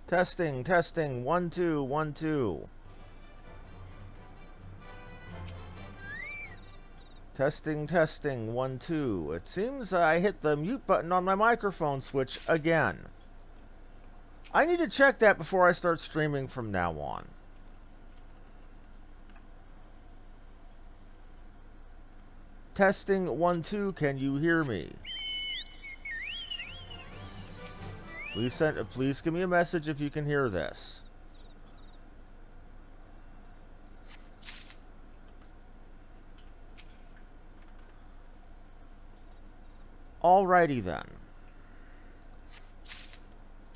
Testing, testing, 1 2 1 2. Testing, testing, 1 2. It seems I hit the mute button on my microphone switch again. I need to check that before I start streaming from now on. Testing, 1 2. Can you hear me? Please give me a message if you can hear this. Alrighty then.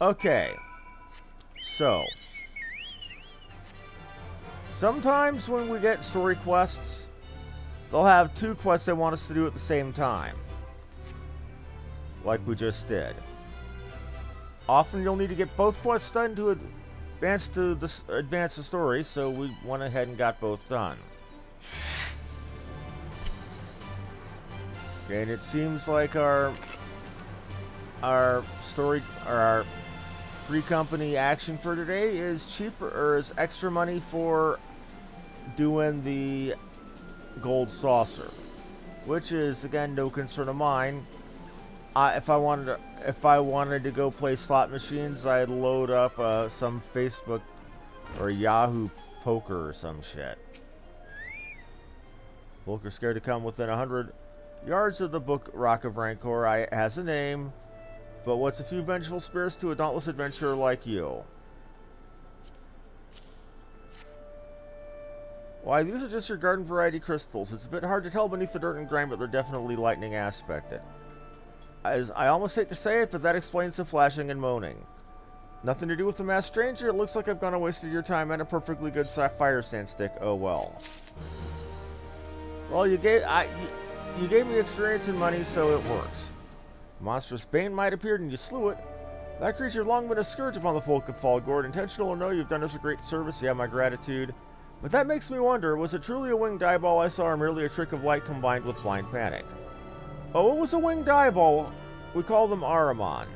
Okay. So, sometimes when we get story quests, they'll have 2 quests they want us to do at the same time. Like we just did. Often you'll need to get both quests done to advance the story, so we went ahead and got both done. Okay, and it seems like our free company action for today is cheaper, or is extra money for doing the gold saucer, which is again no concern of mine. If I wanted to go play slot machines, I'd load up some Facebook or Yahoo Poker or some shit. Folk are scared to come within 100 yards of the book Rock of Rancor. It has a name, but what's a few vengeful spirits to a dauntless adventurer like you? Why, these are just your garden variety crystals. It's a bit hard to tell beneath the dirt and grime, but they're definitely lightning aspected. As I almost hate to say it, but that explains the flashing and moaning. Nothing to do with the masked stranger. It looks like I've gone and wasted your time and a perfectly good fire sand stick. Oh well. Well, you gave me experience and money, so it works. Monstrous Bane might appeared and you slew it. That creature long been a scourge upon the folk of Fallgord. Intentional or no, you've done us a great service. You have my gratitude. But that makes me wonder, was it truly a winged eyeball I saw, or merely a trick of light combined with blind panic? Oh, it was a winged eyeball. We call them Ahriman.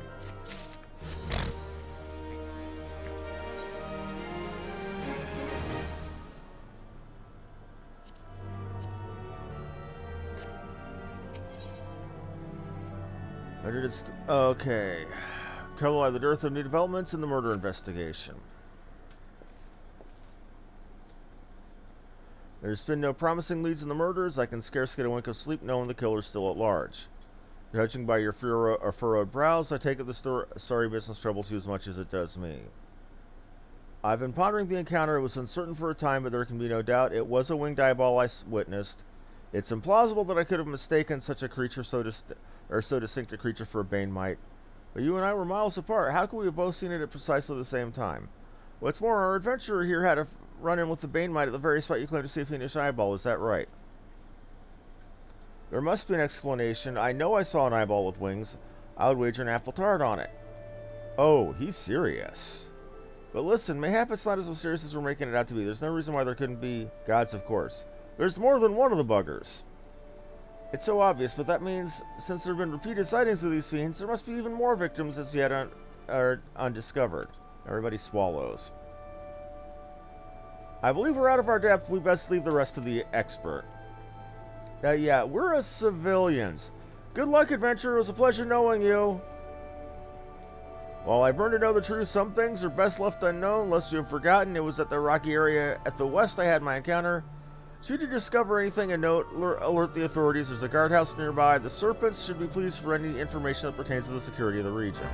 Okay. Tell why the dearth of new developments in the murder investigation. There's been no promising leads in the murders. I can scarce get a wink of sleep knowing the killer's still at large. Judging by your furrowed brows, I take it the sorry business troubles you as much as it does me. I've been pondering the encounter. It was uncertain for a time, but there can be no doubt it was a winged eyeball I witnessed. It's implausible that I could have mistaken such a creature, so distinct a creature for a Bane might. But you and I were miles apart. How could we have both seen it at precisely the same time? What's more, our adventurer here had a run-in with the Bane might at the very spot you claim to see a fiendish eyeball. Is that right? There must be an explanation. I know I saw an eyeball with wings. I would wager an apple tart on it. Oh, he's serious. But listen, mayhap it's not as mysterious as we're making it out to be. There's no reason why there couldn't be gods, of course. There's more than one of the buggers. It's so obvious, but that means since there have been repeated sightings of these fiends, there must be even more victims as yet undiscovered. Everybody swallows. I believe we're out of our depth. We best leave the rest to the expert. Yeah, we're civilians. Good luck, adventurer. It was a pleasure knowing you. While I burn to know the truth, some things are best left unknown, lest you have forgotten. It was at the rocky area at the west I had my encounter. Should you discover anything of note, alert the authorities. There's a guardhouse nearby. The Serpents should be pleased for any information that pertains to the security of the region.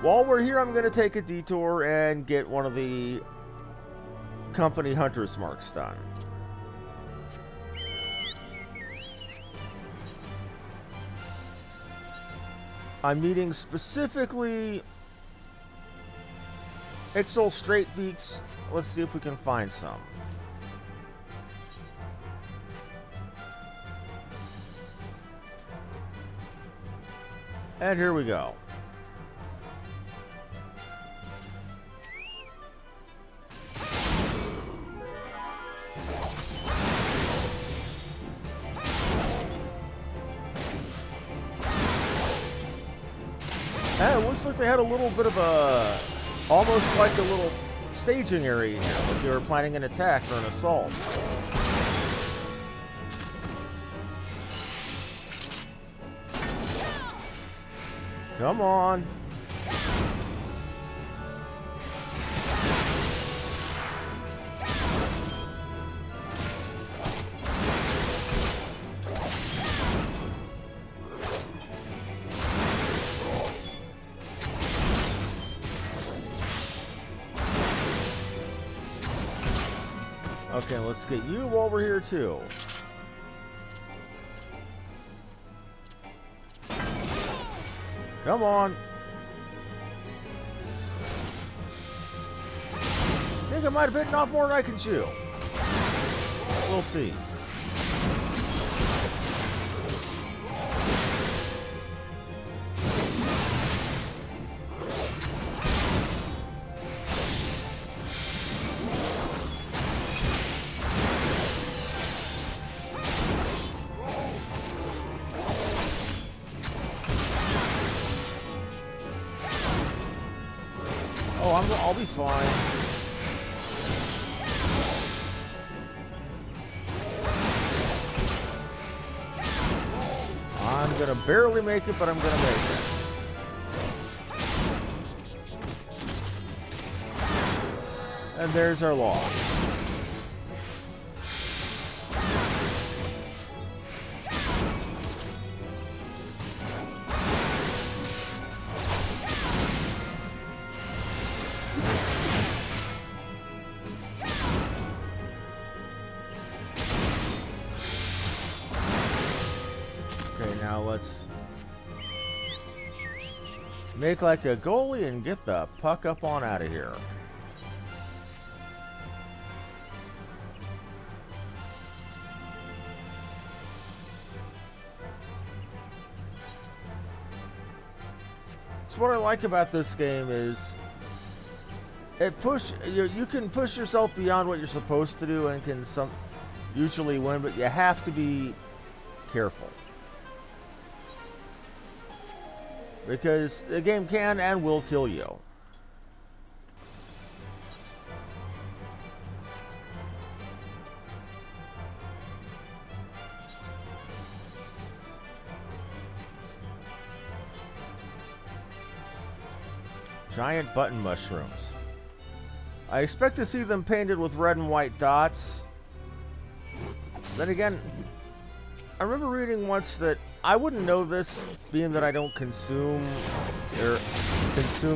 While we're here, I'm going to take a detour and get one of the company hunter's marks done. I'm needing specifically Ixal straight beaks. Let's see if we can find some. And here we go. It looks like they had a little bit of a, almost like a little staging area here, like they were planning an attack or an assault. Come on. Okay, let's get you over here too. Come on. I think I might have bitten off more than I can chew. We'll see. I'll be fine. I'm gonna barely make it, but I'm gonna make it. And there's our loss. Make like a goalie and get the puck up on out of here. So what I like about this game is you can push yourself beyond what you're supposed to do and can usually win, but you have to be careful. Because the game can and will kill you. Giant button mushrooms. I expect to see them painted with red and white dots. Then again, I remember reading once that I wouldn't know this, being that I don't consume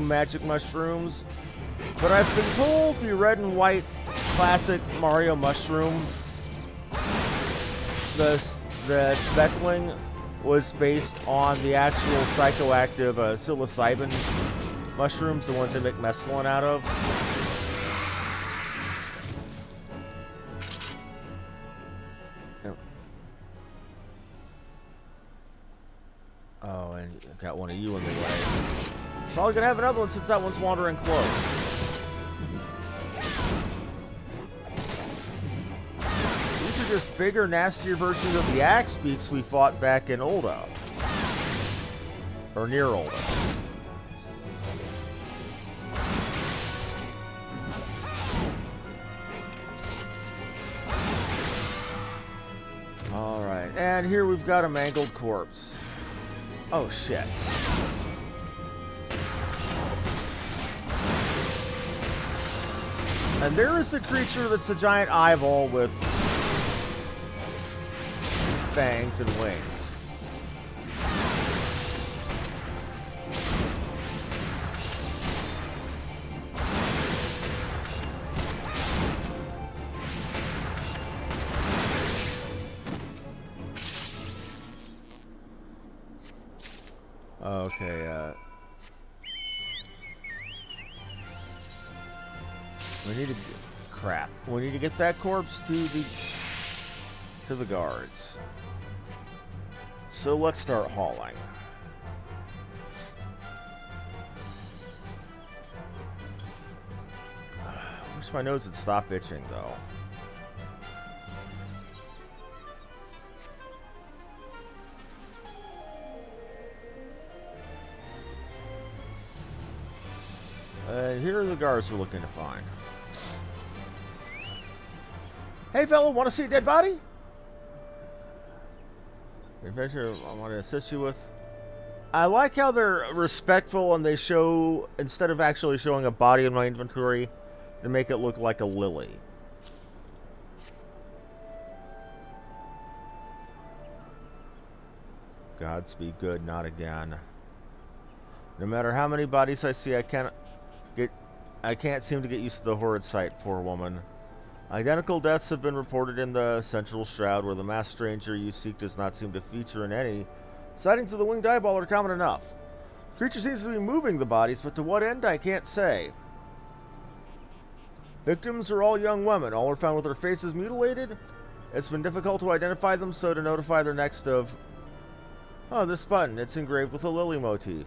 magic mushrooms, but I've been told the red and white classic Mario mushroom, the speckling, was based on the actual psychoactive psilocybin mushrooms, the ones they make mescaline out of. Oh, and got one of you in the way. Probably gonna have another one since that one's wandering close. These are just bigger, nastier versions of the axe beaks we fought back in Olda. Or near Olda. Alright, and here we've got a mangled corpse. Oh, shit. And there is the creature that's a giant eyeball with fangs and wings. Okay, we need to crap. We need to get that corpse to the guards. So let's start hauling. Wish my nose would stop itching though. Here are the guards we're looking to find. Hey, fellow, want to see a dead body? Adventure I want to assist you with. I like how they're respectful and they show, instead of actually showing a body in my inventory, they make it look like a lily. Gods be good, not again. No matter how many bodies I see, I can't seem to get used to the horrid sight, poor woman. Identical deaths have been reported in the central shroud, where the masked stranger you seek does not seem to feature in any. Sightings of the winged eyeball are common enough. The creature seems to be moving the bodies, but to what end, I can't say. Victims are all young women. All are found with their faces mutilated. It's been difficult to identify them, so to notify their next of... Oh, this button. It's engraved with a lily motif.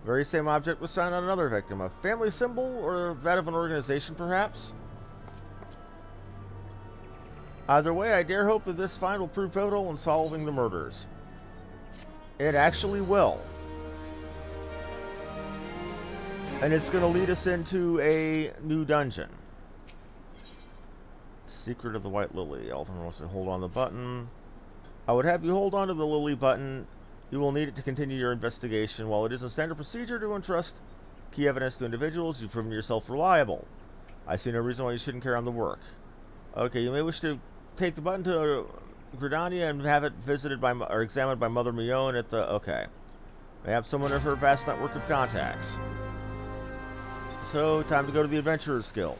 The very same object was found on another victim. A family symbol, or that of an organization, perhaps? Either way, I dare hope that this find will prove pivotal in solving the murders. It actually will. And it's going to lead us into a new dungeon. Secret of the White Lily. Alton wants to hold on the button. I would have you hold on to the lily button. You will need it to continue your investigation. While it isn't standard procedure to entrust key evidence to individuals, you've proven yourself reliable. I see no reason why you shouldn't carry on the work. Okay, you may wish to take the button to Gridania and have it visited by or examined by Mother Mion at the... Okay. May have someone of her vast network of contacts. So, time to go to the Adventurers Guild.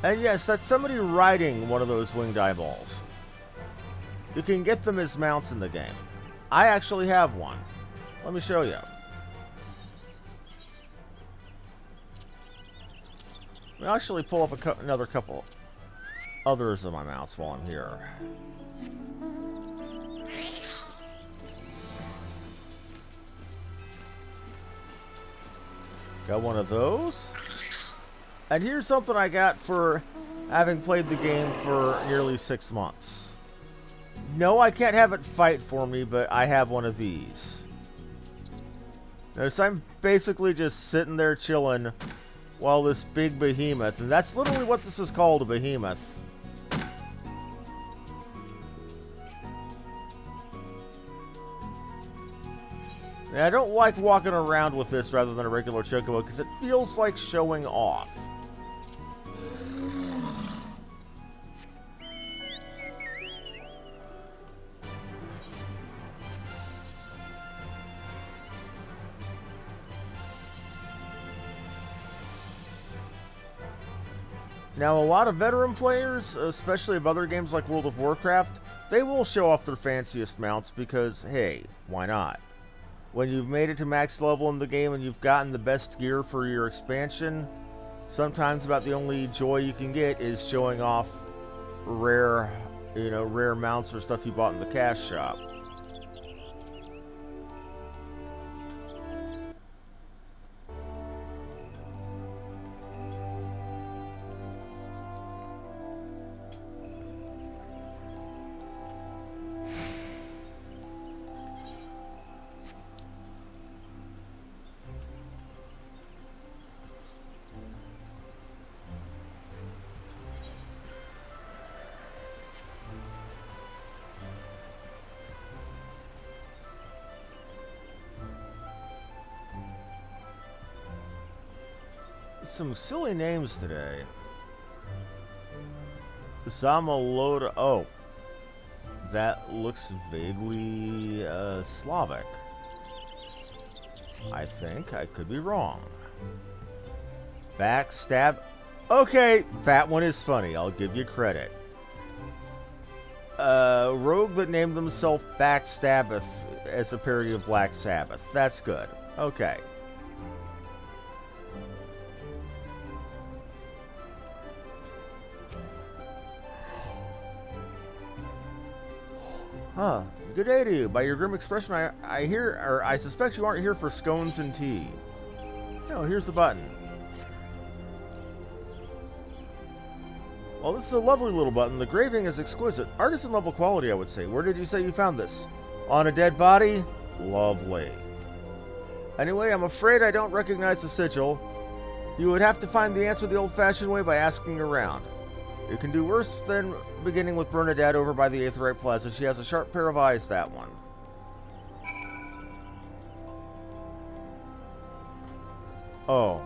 And yes, that's somebody riding one of those winged eyeballs. You can get them as mounts in the game. I actually have one. Let me show you. I'll actually pull up another couple others of my mounts while I'm here. Got one of those. And here's something I got for having played the game for nearly 6 months. No, I can't have it fight for me, but I have one of these. Notice I'm basically just sitting there chilling while this big behemoth, and that's literally what this is called, a behemoth. And I don't like walking around with this rather than a regular chocobo because it feels like showing off. Now, a lot of veteran players, especially of other games like World of Warcraft, they will show off their fanciest mounts because, hey, why not? When you've made it to max level in the game and you've gotten the best gear for your expansion, sometimes about the only joy you can get is showing off rare, rare mounts or stuff you bought in the cash shop. Some silly names today. Zamoloda. Oh, that looks vaguely Slavic. I think. I could be wrong. Backstab. Okay, that one is funny. I'll give you credit. Rogue that named themselves Backstabbeth as a parody of Black Sabbath. That's good. Okay. Huh. Good day to you. By your grim expression, I suspect you aren't here for scones and tea. No, here's the button. Well, this is a lovely little button. The graving is exquisite. Artisan level quality, I would say. Where did you say you found this? On a dead body? Lovely. Anyway, I'm afraid I don't recognize the sigil. You would have to find the answer the old-fashioned way by asking around. You can do worse than beginning with Bernadette over by the Aetheryte Plaza. She has a sharp pair of eyes, that one. Oh.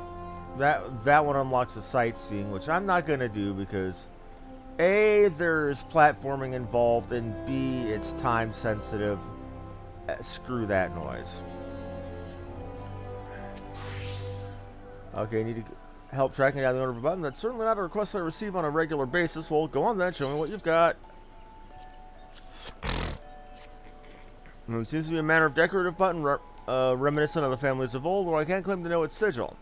That one unlocks the sightseeing, which I'm not going to do because A, there's platforming involved, and B, it's time sensitive. Screw that noise. Okay, I need to help tracking down the owner of a button. That's certainly not a request I receive on a regular basis. Well, go on then, show me what you've got. It seems to be a manner of decorative button reminiscent of the families of old, though I can't claim to know its sigil.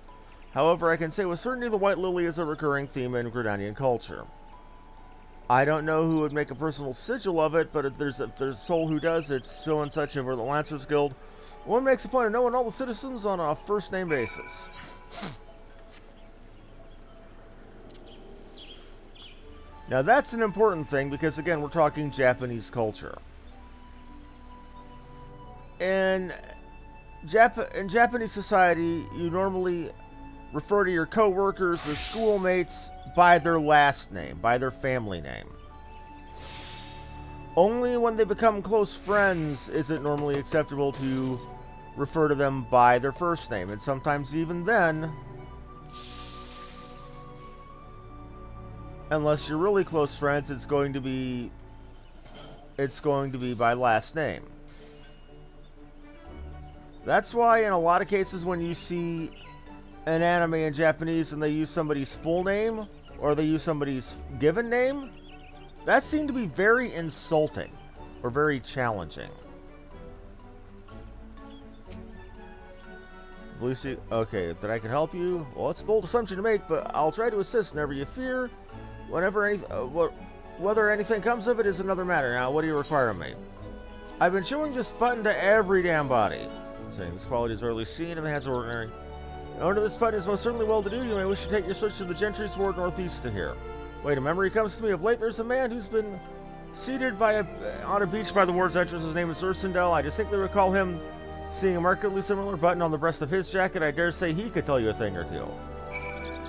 However, I can say with certainty the White Lily is a recurring theme in Gridanian culture. I don't know who would make a personal sigil of it, but if there's a soul who does, it's so and such over the Lancers Guild. One makes a point of knowing all the citizens on a first-name basis. Now that's an important thing because, again, we're talking Japanese culture. In Japanese society, you normally refer to your co-workers or schoolmates by their last name, by their family name. Only when they become close friends is it normally acceptable to refer to them by their first name, and sometimes even then, unless you're really close friends, it's going to be by last name. That's why in a lot of cases when you see an anime in Japanese and they use somebody's full name or they use somebody's given name, that seemed to be very insulting or very challenging. Lucy, okay, that I can help you? Well, it's a bold assumption to make, but I'll try to assist. Never you fear. Whether anything comes of it is another matter. Now, what do you require of me? I've been showing this button to every damn body. Saying this quality is rarely seen in the hands of ordinary. The owner of this button is most certainly well-to-do. You may wish to take your search to the gentry toward northeast to here. Wait, a memory comes to me of late. There's a man who's been seated on a beach by the ward's entrance. His name is Ursendel. I distinctly recall him seeing a markedly similar button on the breast of his jacket. I dare say he could tell you a thing or two.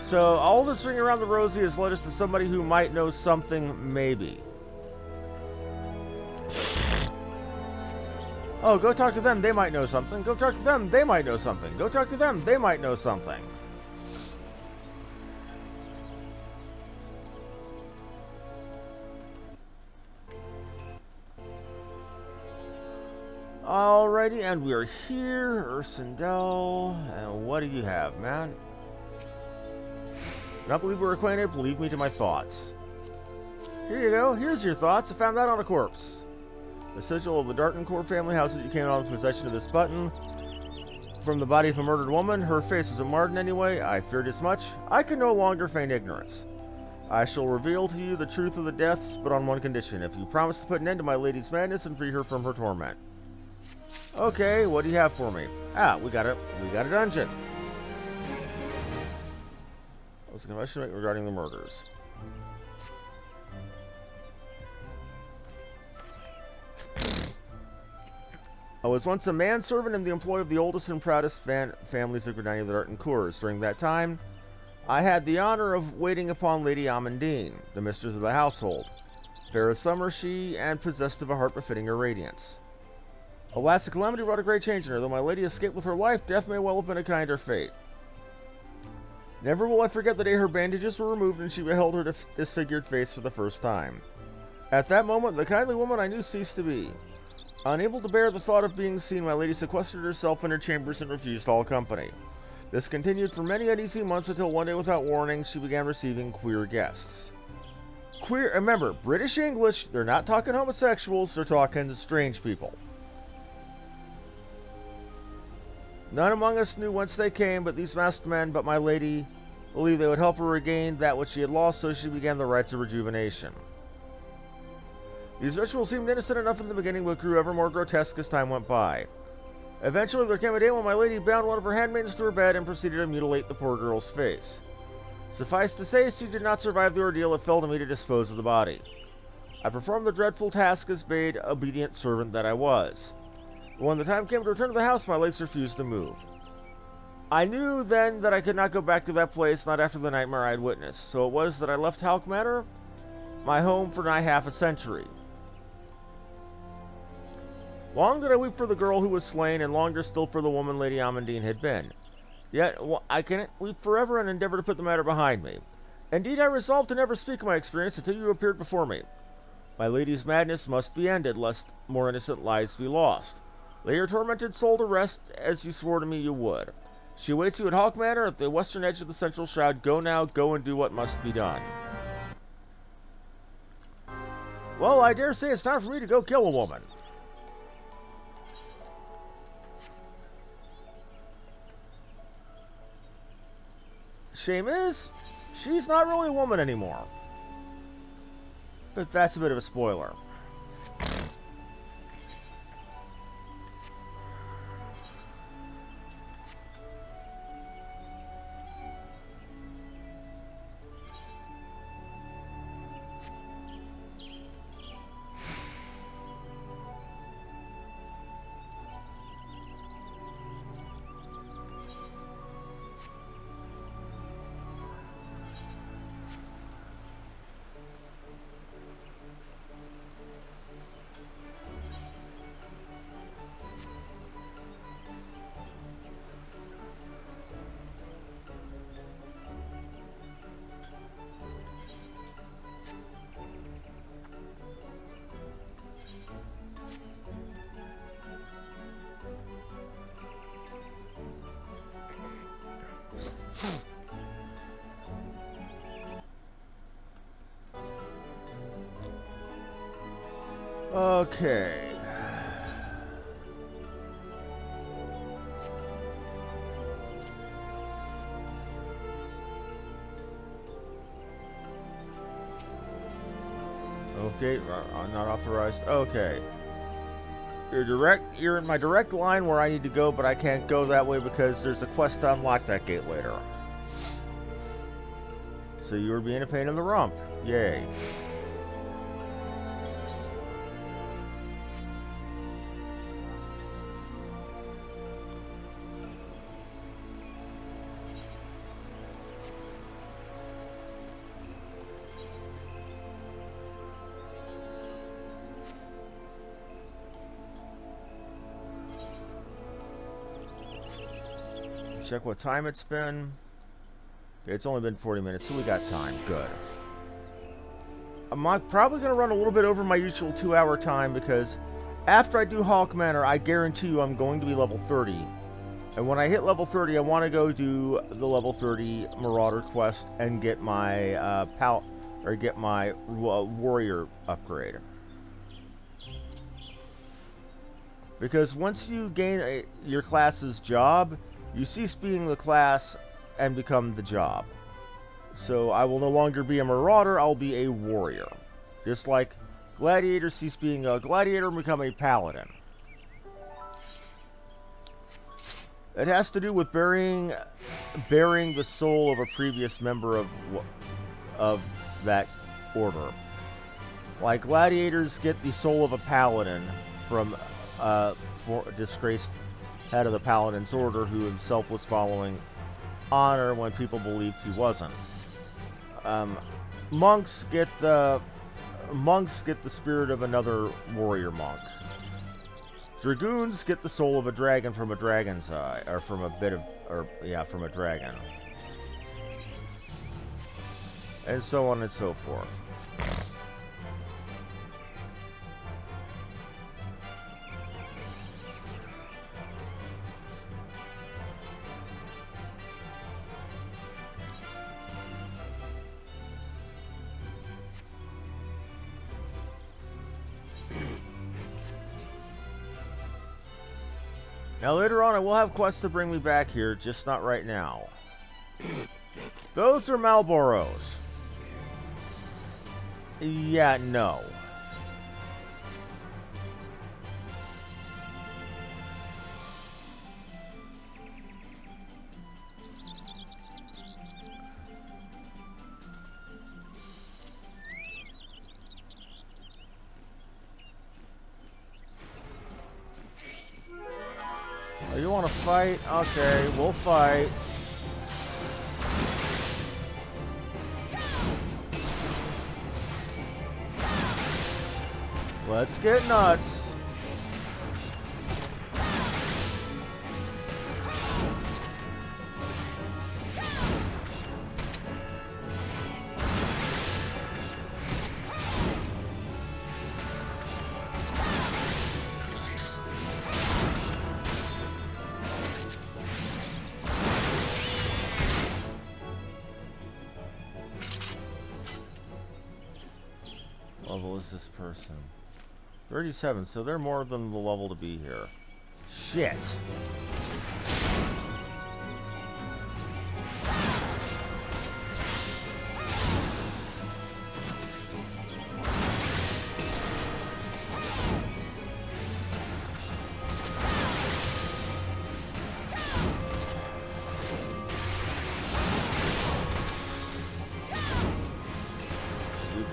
So all this ring around the rosy has led us to somebody who might know something, maybe. Oh, go talk to them, they might know something. Go talk to them, they might know something. Go talk to them, they might know something. Alrighty, and we are here, Ursendel. And what do you have, man? Not believe we're acquainted, leave me to my thoughts. Here you go, here's your thoughts. I found that on a corpse. The sigil of the Dartoncourt family house that you came out of possession of this button. From the body of a murdered woman, her face was marred in any way. I feared as much. I can no longer feign ignorance. I shall reveal to you the truth of the deaths, but on one condition. If you promise to put an end to my lady's madness and free her from her torment. Okay, what do you have for me? Ah, we got a dungeon. What's the confession to make regarding the murders? I was once a manservant in the employ of the oldest and proudest families of Gridania the Dartoncourts. During that time, I had the honor of waiting upon Lady Amandine, the mistress of the household. Fair as summer she, and possessed of a heart befitting her radiance. Alas, the calamity wrought a great change in her. Though my lady escaped with her life, death may well have been a kinder fate. Never will I forget the day her bandages were removed and she beheld her disfigured face for the first time. At that moment, the kindly woman I knew ceased to be. Unable to bear the thought of being seen, my lady sequestered herself in her chambers and refused all company. This continued for many uneasy months until one day, without warning, she began receiving queer guests. Queer, remember, British English, they're not talking homosexuals, they're talking strange people. None among us knew whence they came, but these masked men, but my lady believed they would help her regain that which she had lost, so she began the rites of rejuvenation. These rituals seemed innocent enough in the beginning, but grew ever more grotesque as time went by. Eventually, there came a day when my lady bound one of her handmaidens to her bed and proceeded to mutilate the poor girl's face. Suffice to say, she did not survive the ordeal. It fell to me to dispose of the body. I performed the dreadful task as bade obedient servant that I was. But when the time came to return to the house, my legs refused to move. I knew then that I could not go back to that place, not after the nightmare I had witnessed. So it was that I left Haukke Manor, my home, for nigh half a century. Long did I weep for the girl who was slain, and longer still for the woman Lady Amandine had been. Yet I can weep forever and endeavor to put the matter behind me. Indeed, I resolved to never speak of my experience until you appeared before me. My lady's madness must be ended, lest more innocent lives be lost. Lay your tormented soul to rest, as you swore to me you would. She awaits you at Haukke Manor at the western edge of the central shroud. Go now, go and do what must be done. Well, I dare say it's time for me to go kill a woman. Shame is, she's not really a woman anymore. But that's a bit of a spoiler. Okay. Okay, not authorized. Okay. You're in my direct line where I need to go, but I can't go that way because there's a quest to unlock that gate later. So you're being a pain in the rump. Yay. Check what time it's been. It's only been 40 minutes, so we got time. Good. I'm probably going to run a little bit over my usual 2-hour time because after I do Haukke Manor, I guarantee you I'm going to be level 30. And when I hit level 30, I want to go do the level 30 Marauder quest and get my warrior upgrade. Because once you gain your class's job, you cease being the class and become the job. So I will no longer be a marauder, I'll be a warrior. Just like gladiators cease being a gladiator and become a paladin. It has to do with bearing the soul of a previous member of that order. Like gladiators get the soul of a paladin from a disgraced head of the Paladin's Order, who himself was following honor when people believed he wasn't. Monks get the spirit of another warrior monk. Dragoons get the soul of a dragon from a dragon's eye, or from a dragon, and so on and so forth. Now later on I will have quests to bring me back here, just not right now. Those are Malboros. Yeah, no. want to fight? Okay, we'll fight. Let's get nuts. Level is this person? 37, so they're more than the level to be here. Shit.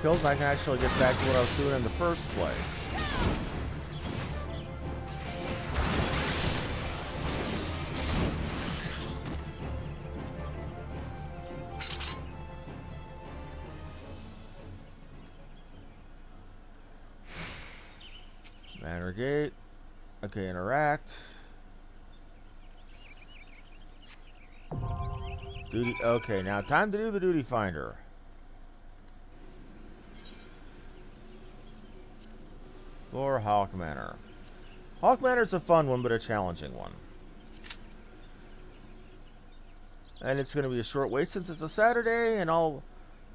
Kills, and I can actually get back to what I was doing in the first place. Manor gate. Okay, interact. Duty. Okay, now time to do the duty finder. Or Haukke Manor. Haukke Manor's a fun one, but a challenging one. And it's going to be a short wait since it's a Saturday, and all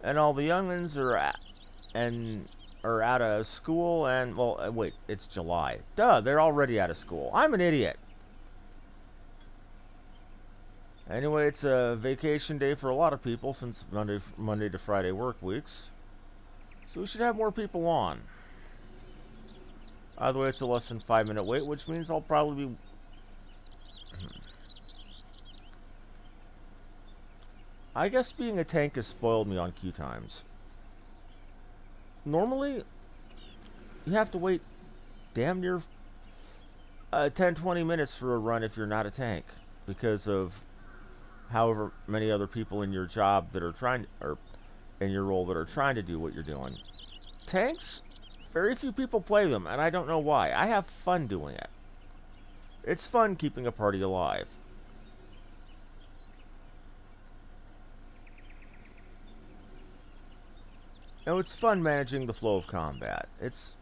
the youngins are out of school. And well, wait, it's July. Duh, they're already out of school. I'm an idiot. Anyway, it's a vacation day for a lot of people since Monday to Friday work weeks. So we should have more people on. Either way, it's a less than 5-minute wait, which means I'll probably be... I guess being a tank has spoiled me on queue times. Normally, you have to wait damn near 10-20 minutes for a run if you're not a tank, because of however many other people in your job that are trying, or in your role that are trying to do what you're doing. Tanks... very few people play them, and I don't know why. I have fun doing it. It's fun keeping a party alive. And it's fun managing the flow of combat. It's...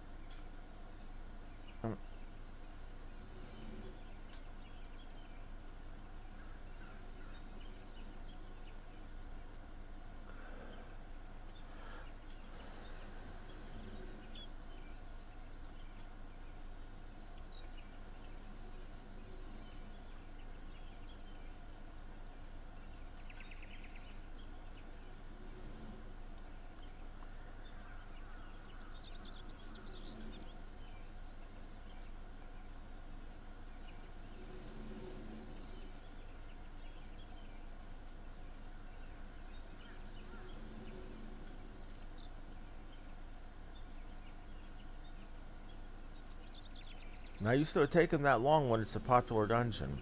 Now, I used to take them that long when it's a popular dungeon.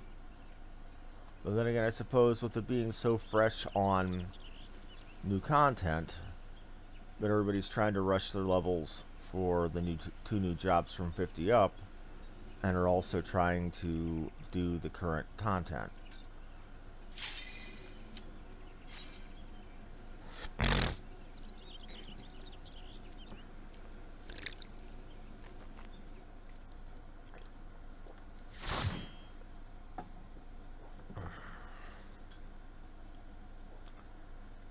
But then again, I suppose with it being so fresh on new content, that everybody's trying to rush their levels for the two new jobs from 50 up, and are also trying to do the current content.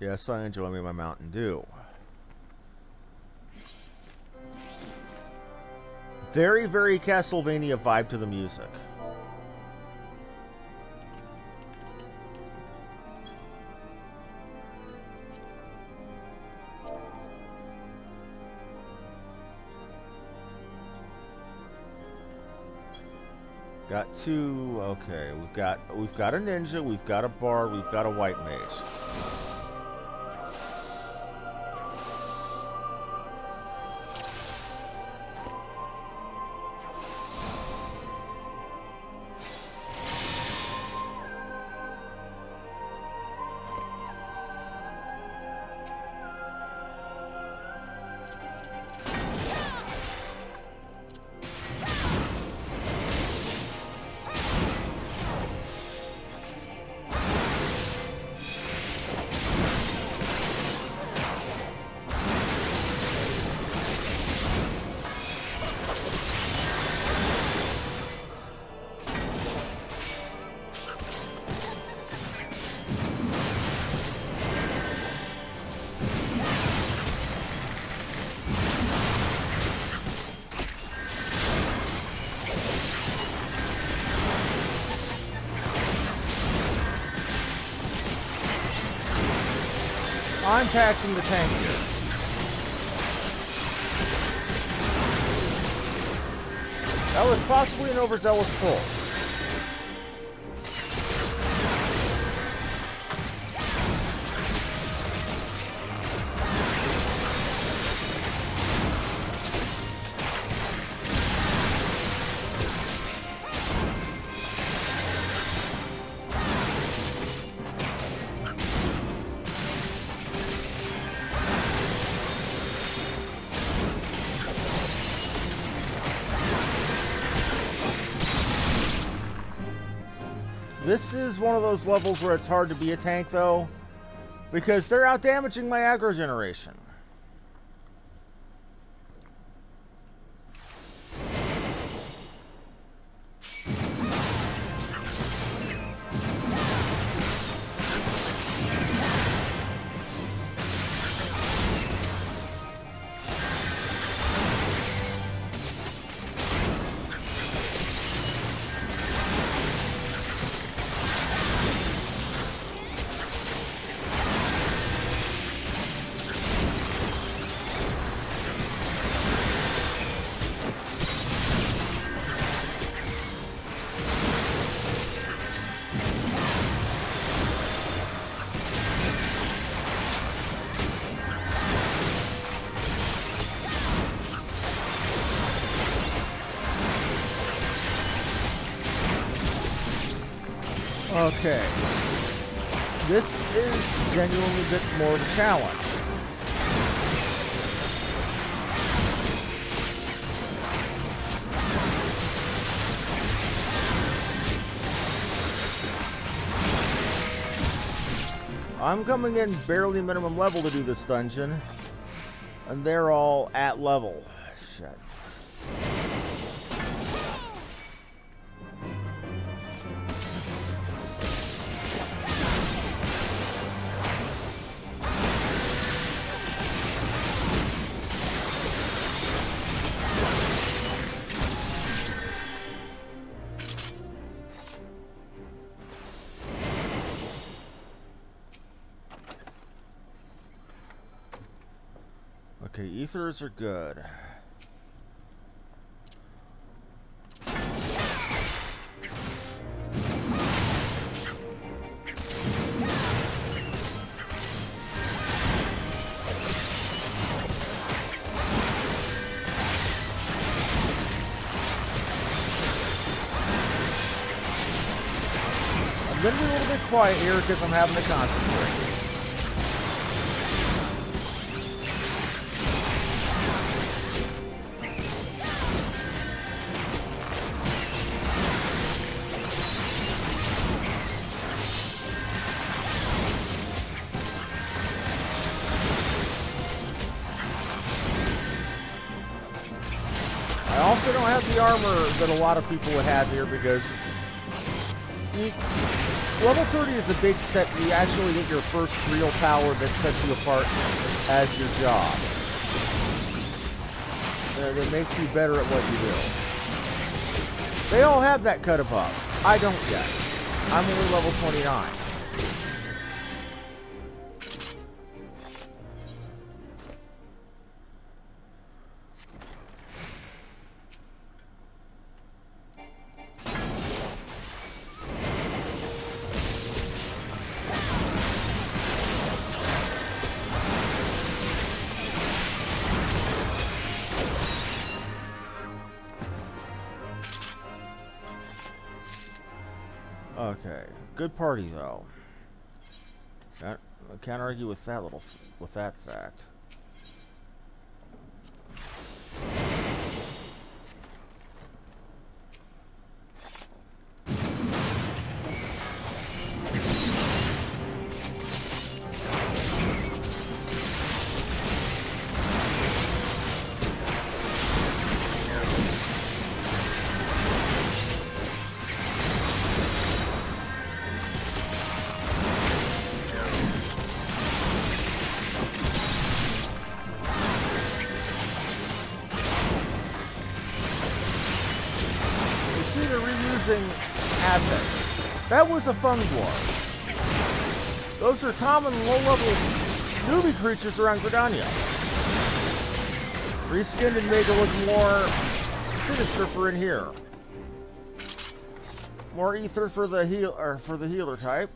Yes, I enjoy me my Mountain Dew. Very, very Castlevania vibe to the music. Got two. Okay, we've got a ninja, we've got a bard, we've got a white mage. I'm taxing the tank here. That was possibly an overzealous pull. This is one of those levels where it's hard to be a tank, though, because they're out damaging my aggro generation. Okay. This is genuinely a bit more of a challenge. I'm coming in barely minimum level to do this dungeon, and they're all at level. Shit. Okay, ethers are good. I'm gonna be a little bit quiet here because I'm having to concentrate. I also don't have the armor that a lot of people would have here because level 30 is a big step. You actually get your first real power that sets you apart as your job. That makes you better at what you do. They all have that cut above. I don't yet. I'm only level 29. Okay, good party though. I can't argue with that fact. Assets. That was a fun one. Those are common low-level newbie creatures around Gridania. Reskinned and made to look more sinister for in here. More ether for the healer type.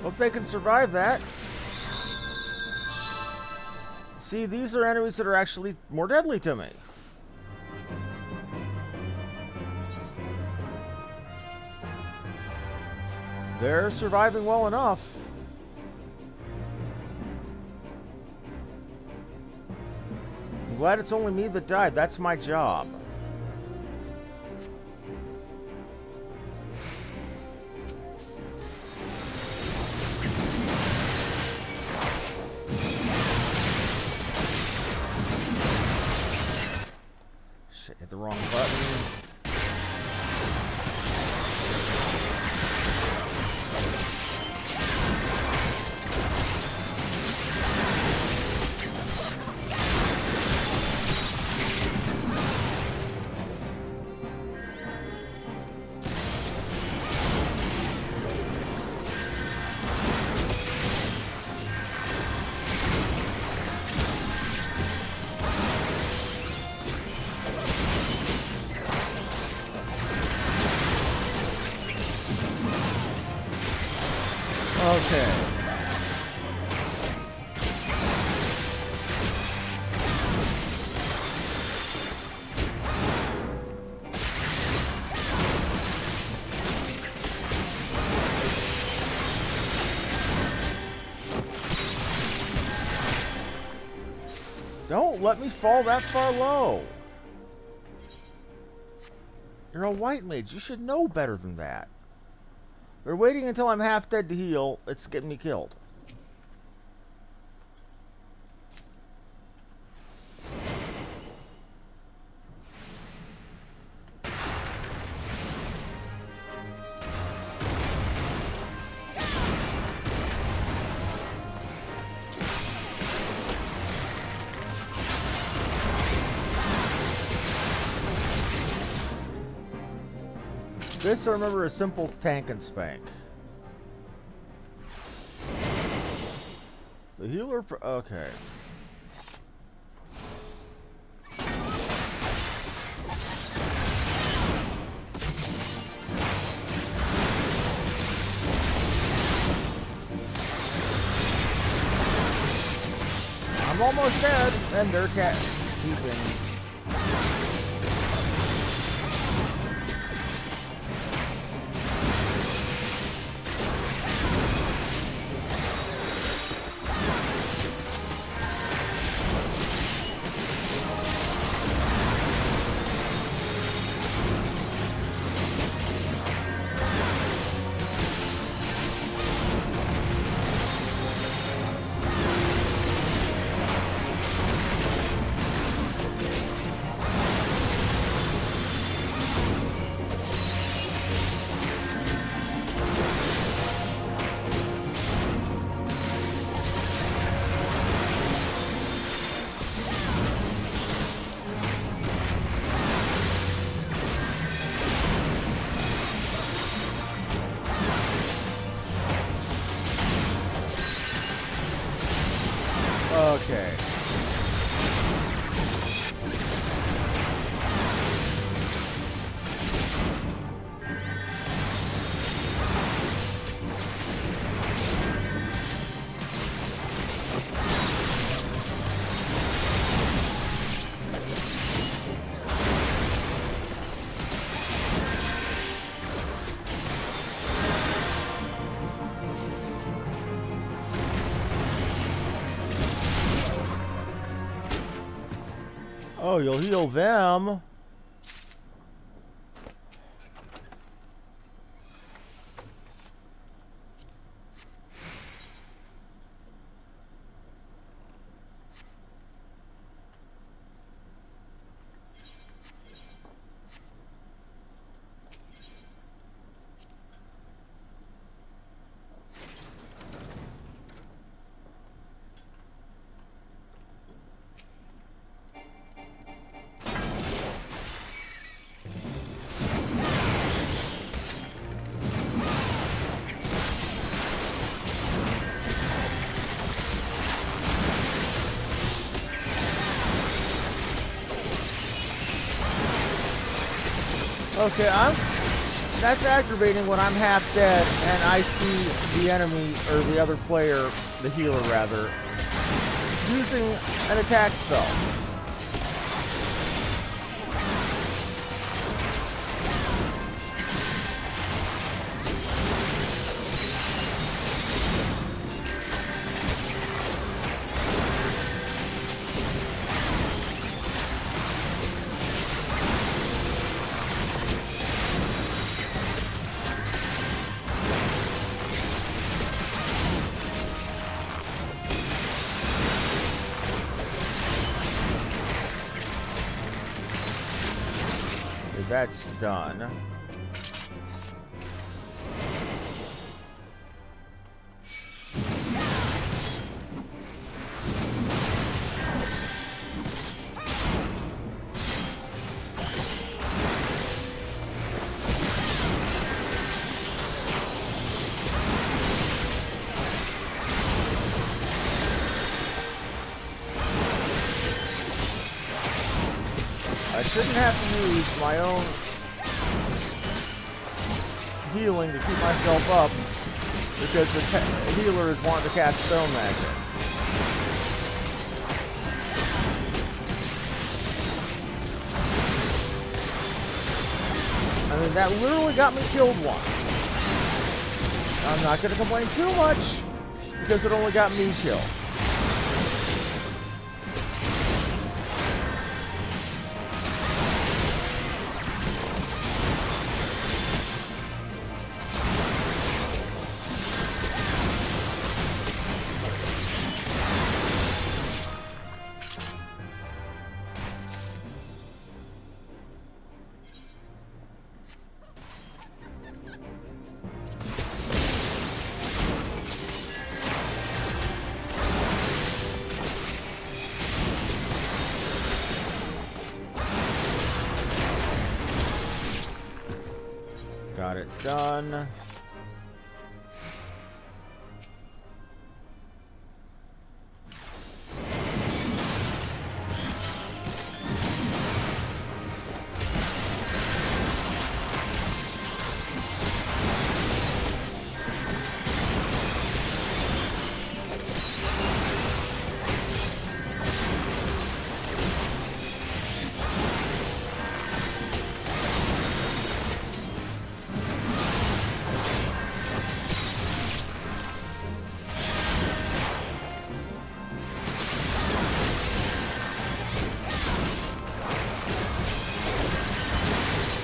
Hope they can survive that. See, these are enemies that are actually more deadly to me. They're surviving well enough. I'm glad it's only me that died. That's my job. Hit the wrong button. Okay. Don't let me fall that far low. You're a white mage. You should know better than that. They're waiting until I'm half dead to heal. It's getting me killed. This, I remember, a simple tank and spank. The healer... Okay. I'm almost dead, and they're keeping... Okay. Oh, you'll heal them. Okay, that's aggravating when I'm half dead and I see the enemy, or the other player, the healer rather, using an attack spell. That's done. I shouldn't have to use my own healing to keep myself up because the healer is wanting to cast stone magic. I mean, that literally got me killed once. I'm not going to complain too much because it only got me killed. Got it done.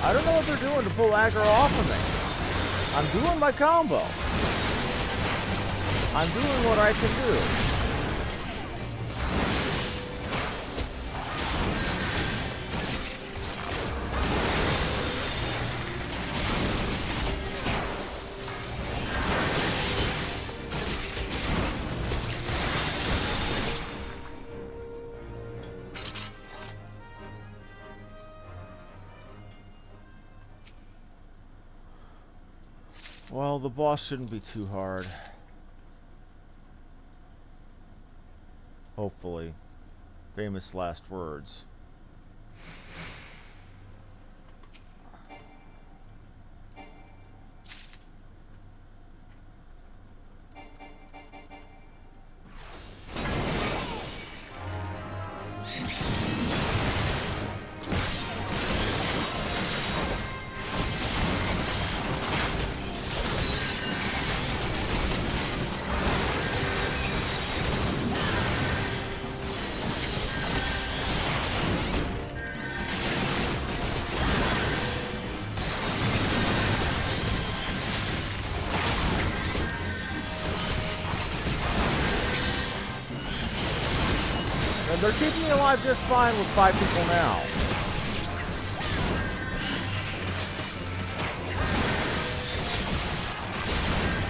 I don't know what they're doing to pull aggro off of me. I'm doing my combo. I'm doing what I can do. Well, the boss shouldn't be too hard. Hopefully. Famous last words. And they're keeping me alive just fine with 5 people now.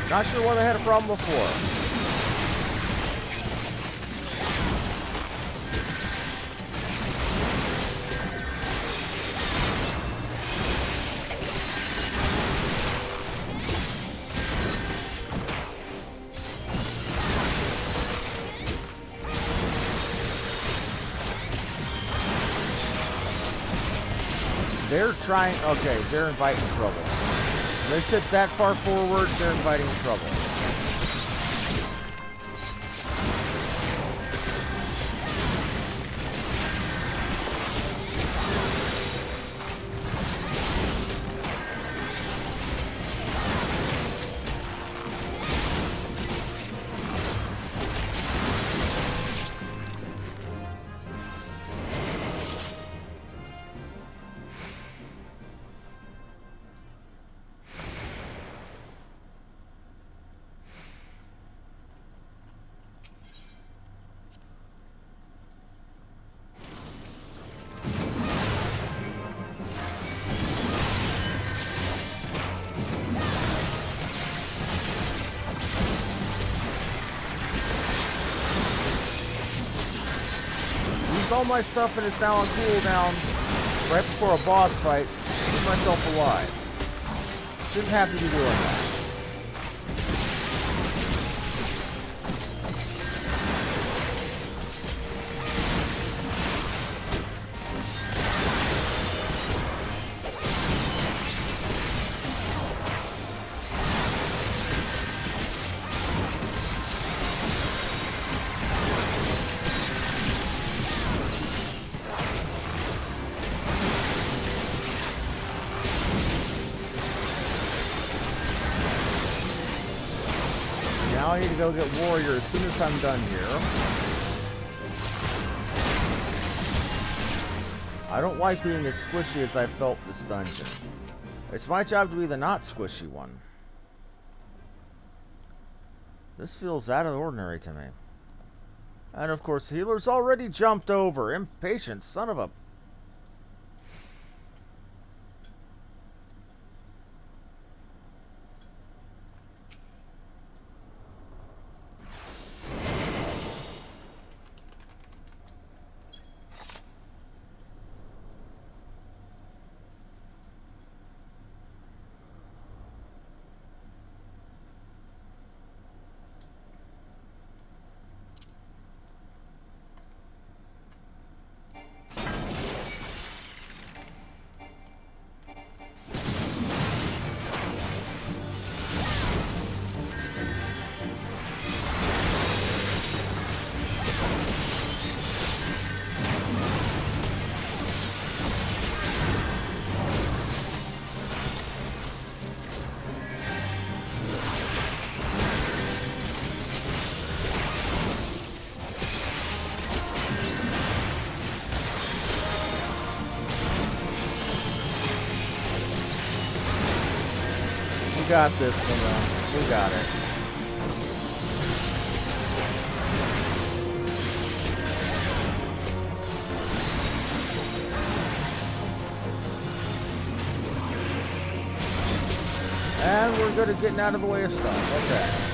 Not sure why they had a problem before. They're trying, okay, they're inviting trouble. They sit that far forward, they're inviting trouble. All my stuff and it's now on cooldown right before a boss fight. Keep myself alive. Shouldn't have to be doing that. Now I need to go get Warrior as soon as I'm done here. I don't like being as squishy as I felt this dungeon. It's my job to be the not squishy one. This feels out of the ordinary to me. And of course, the healer's already jumped over. Impatient son of a... We got this one, though. We got it. And we're good at getting out of the way of stuff. Okay.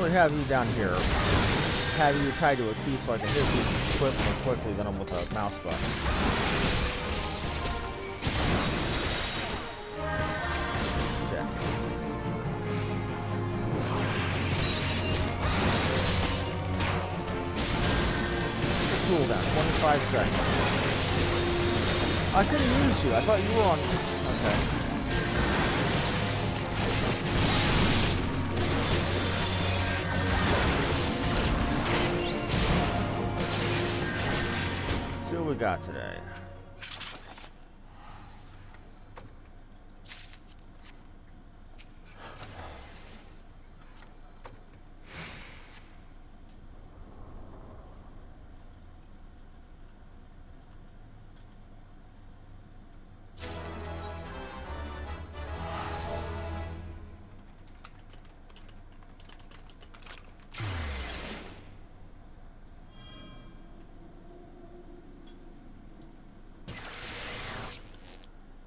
Have you down here, have you tied to a key so I can hit you more quickly than I'm with a mouse button. Okay. Cooldown, 25 seconds. I couldn't use you. I thought you were on. Okay. got today?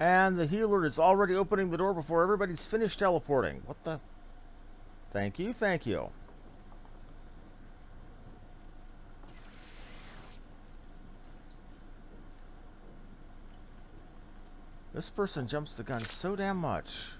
And the healer is already opening the door before everybody's finished teleporting. What the? Thank you, thank you. This person jumps the gun so damn much.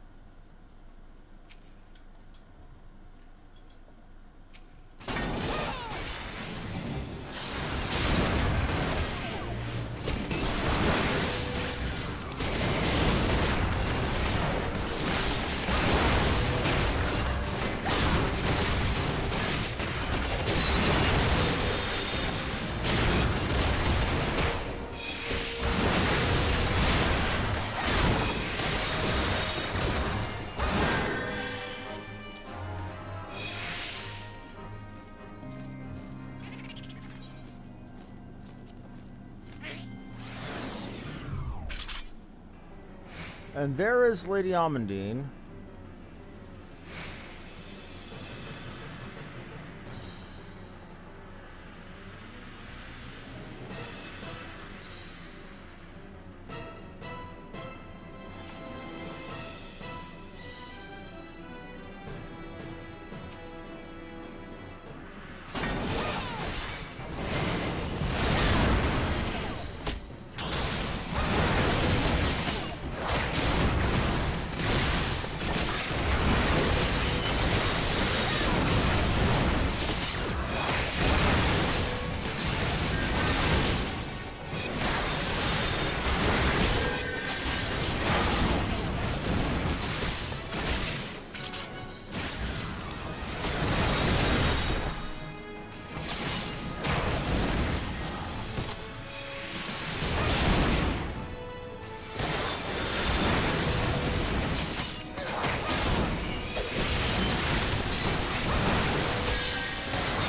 And there is Lady Amandine.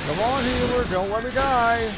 Come on, healer, don't let me die.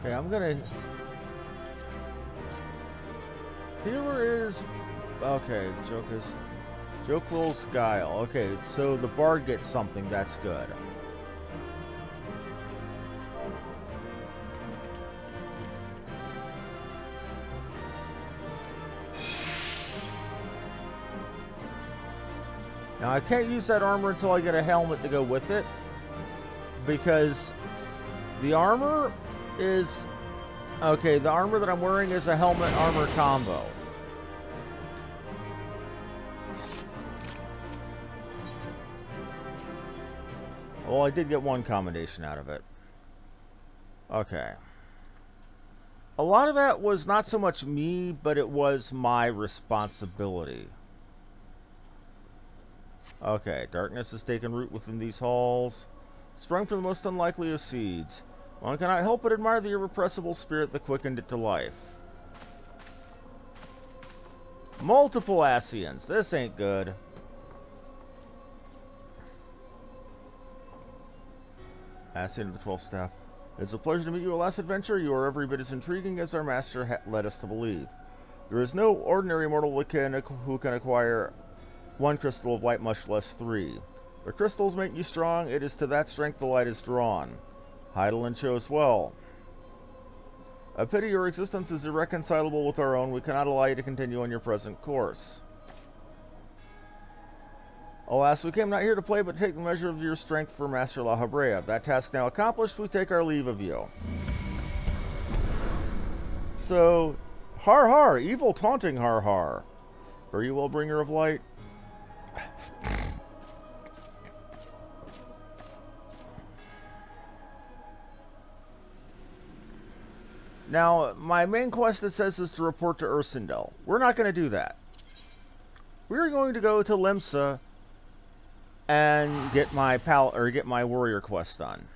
Okay, I'm gonna... Healer is... Okay, Jokel's Guile. Okay, so the Bard gets something. That's good. Now, I can't use that armor until I get a helmet to go with it, because the armor is... Okay, the armor that I'm wearing is a helmet armor combo. Well, I did get one commendation out of it. Okay. A lot of that was not so much me, but it was my responsibility. Okay, darkness has taken root within these halls, sprung from the most unlikely of seeds. One cannot help but admire the irrepressible spirit that quickened it to life. Multiple Ascians. This ain't good. Ascian of the 12th Staff. It's a pleasure to meet you, alas, adventurer. You are every bit as intriguing as our master led us to believe. There is no ordinary mortal who can acquire one crystal of light, much less 3. The crystals make you strong. It is to that strength the light is drawn. Heidelin chose well. I pity your existence is irreconcilable with our own. We cannot allow you to continue on your present course. Alas, we came not here to play, but to take the measure of your strength for Master Lahabrea. That task now accomplished, we take our leave of you. So, har har, evil taunting har har. Are you well, bringer of light? Now, my main quest, it says, is to report to Ursindel. We're not going to do that. We're going to go to Limsa and get my get my warrior quest done.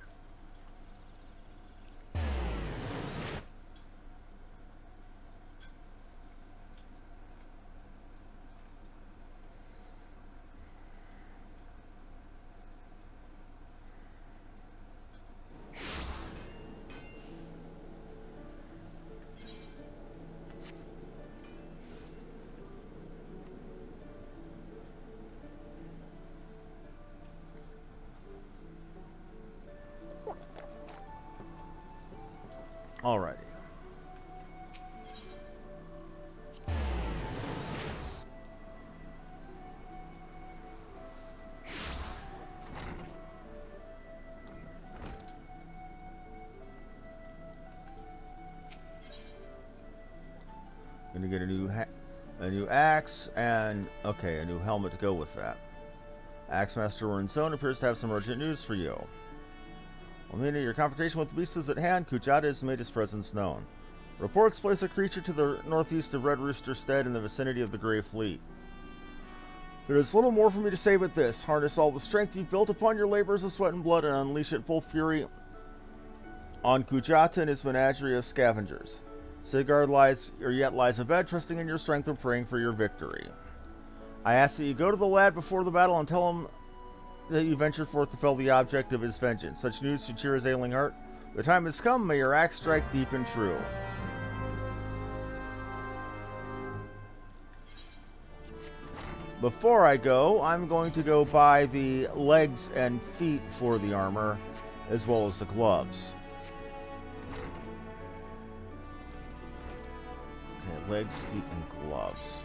Alrighty. Gonna get a new axe and a new helmet to go with that. Axemaster Wernzone appears to have some urgent news for you. Well, your confrontation with the beast is at hand. Kujata has made his presence known. Reports place a creature to the northeast of Red Rooster Stead in the vicinity of the Grey Fleet. There is little more for me to say but this. Harness all the strength you've built upon your labors of sweat and blood and unleash it full fury on Kujata and his menagerie of scavengers. Sigurd yet lies abed, trusting in your strength and praying for your victory. I ask that you go to the lad before the battle and tell him that you venture forth to fell the object of his vengeance. Such news should cheer his ailing heart. The time has come. May your axe strike deep and true. Before I go, I'm going to go buy the legs and feet for the armor, as well as the gloves. Okay, legs, feet, and gloves.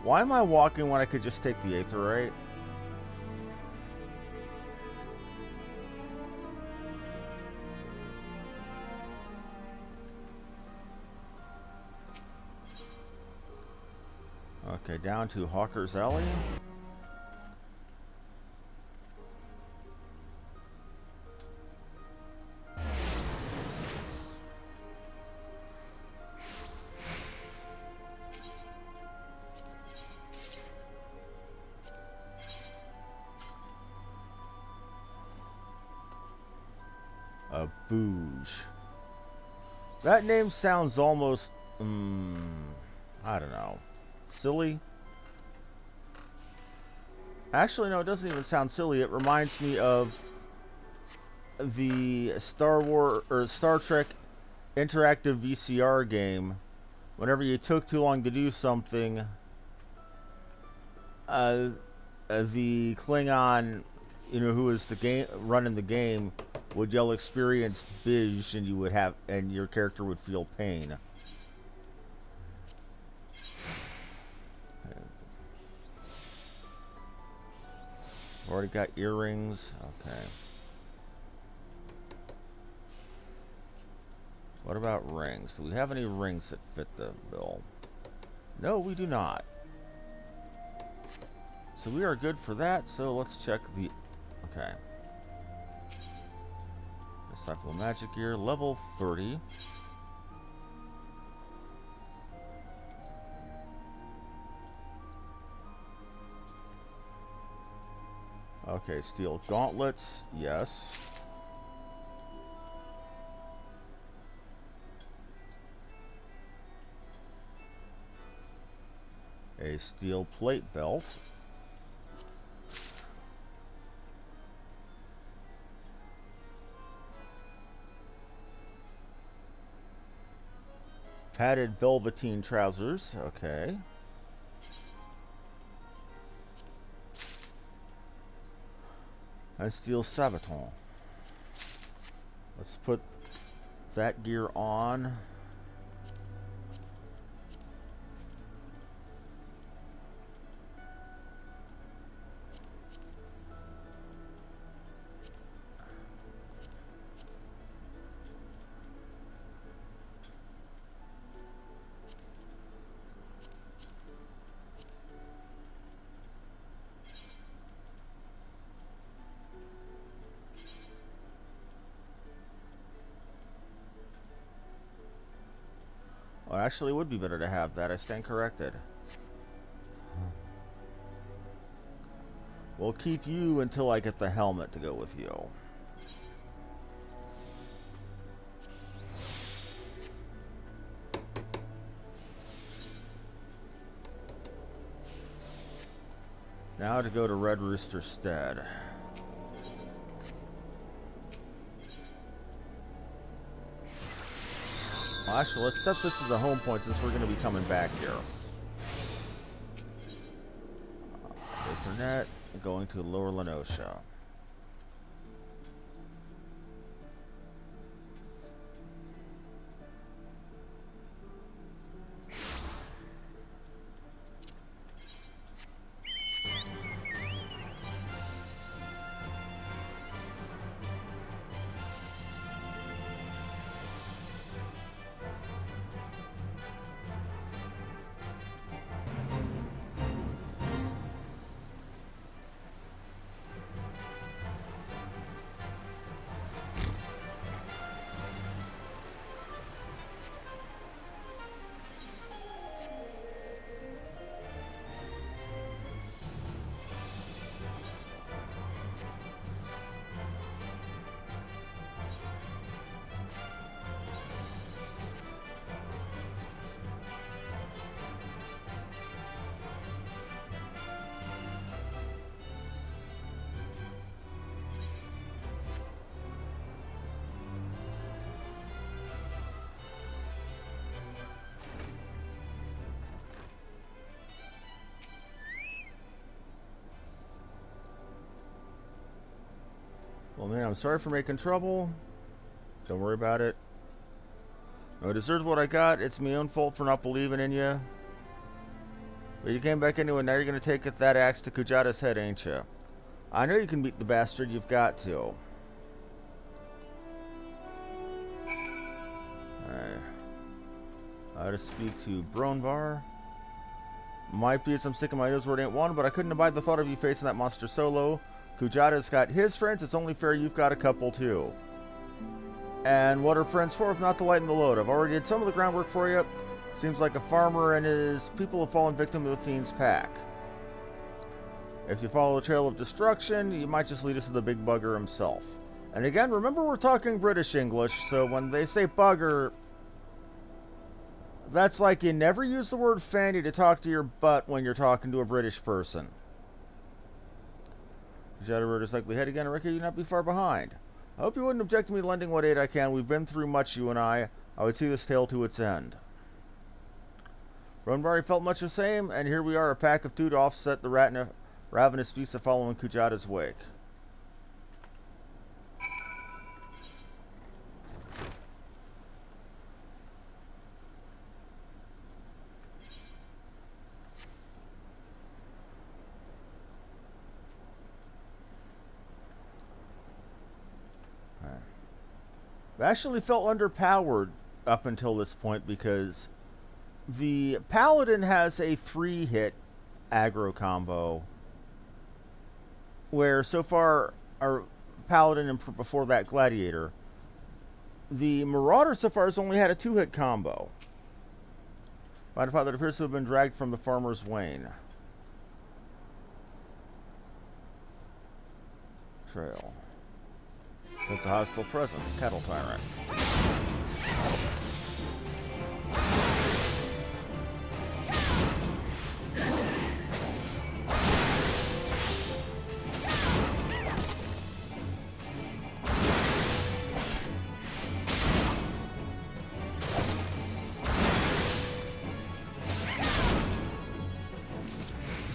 Why am I walking when I could just take the Aetherite? Okay, down to Hawker's Alley. A Bouge. That name sounds almost, I don't know. Silly? Actually, no, it doesn't even sound silly. It reminds me of the Star Trek interactive VCR game, whenever you took too long to do something, the Klingon, who is the game running the game, would yell "experience Bij," and your character would feel pain. Okay. Already got earrings. Okay. What about rings? Do we have any rings that fit the bill? No, we do not. So we are good for that. So let's check the... Okay. Disciple Magic Gear, level 30. Okay, steel gauntlets, yes. A steel plate belt. Padded velveteen trousers, okay. And steel sabaton. Let's put that gear on. Well, actually, it would be better to have that. I stand corrected. We'll keep you until I get the helmet to go with you. Now to go to Red Rooster Stead. Well, actually, let's set this as a home point since we're going to be coming back here. Ethernet, going to Lower Lenosha. Well, man, I'm sorry for making trouble. Don't worry about it. I deserved what I got. It's my own fault for not believing in you. But you came back anyway. Now you're going to take that axe to Kujata's head, ain't you? I know you can beat the bastard. You've got to. Alright. I had to speak to Bronvar. Might be as I'm sticking my nose where it ain't one, but I couldn't abide the thought of you facing that monster solo. Kujata's got his friends. It's only fair you've got a couple too. And what are friends for if not to lighten the load? I've already did some of the groundwork for you. Seems like a farmer and his people have fallen victim to the Fiend's pack. If you follow the trail of destruction, you might just lead us to the big bugger himself. And again, remember we're talking British English, so when they say bugger, that's like you never use the word fanny to talk to your butt when you're talking to a British person. Kujata is likely head again. I reckon you'd not be far behind. I hope you wouldn't object to me lending what aid I can. We've been through much, you and I. I would see this tale to its end. Ronbari felt much the same, and here we are, a pack of two to offset the ravenous beasts following Kujata's wake. I actually felt underpowered up until this point because the Paladin has a 3-hit aggro combo, where so far our Paladin and before that Gladiator, the Marauder so far has only had a 2-hit combo. Find a fight that appears to have been dragged from the Farmer's Wain. Trail. With the hostile presence, Cattle Tyrant.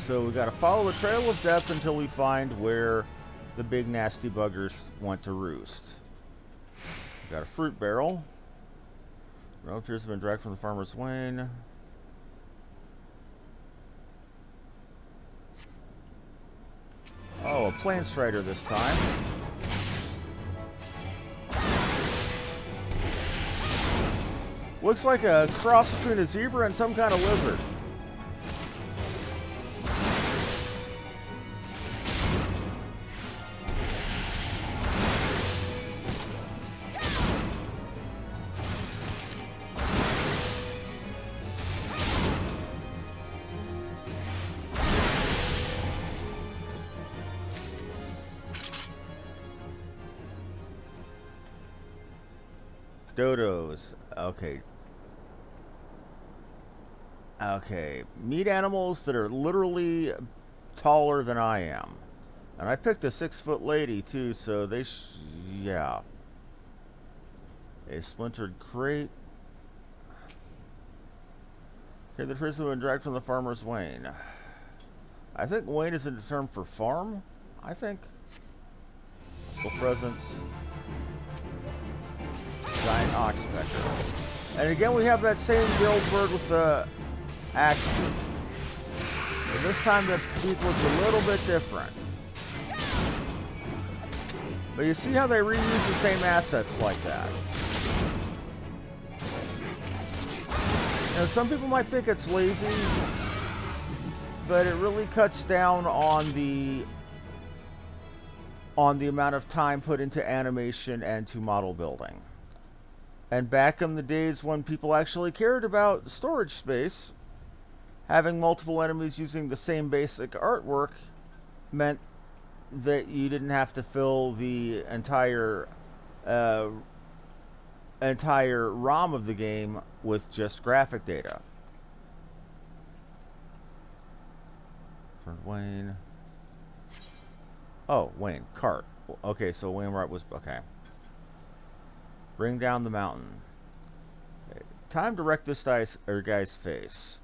So we gotta follow the trail of death until we find where the big nasty buggers went to roost. We got a fruit barrel. Road appears to have been dragged from the Farmer's Wain. Oh, a plant strider this time. Looks like a cross between a zebra and some kind of lizard. Dodos. Okay. Okay. Meat animals that are literally taller than I am. And I picked a 6-foot lady, too, so they yeah. A splintered crate. Okay, the first one dragged from the Farmer's Wain. I think Wain is a term for farm, I think. Full presence. Giant oxpecker. And again, we have that same guild bird with the axe beak. But this time the beak looks a little bit different. But you see how they reuse the same assets like that. You know, some people might think it's lazy, but it really cuts down on the amount of time put into animation and to model building. And back in the days when people actually cared about storage space, having multiple enemies using the same basic artwork meant that you didn't have to fill the entire ROM of the game with just graphic data. Wayne. Oh, Wayne. Cart. Okay, so Wainwright was... Okay. Bring down the mountain. Okay. Time to wreck this guy's face.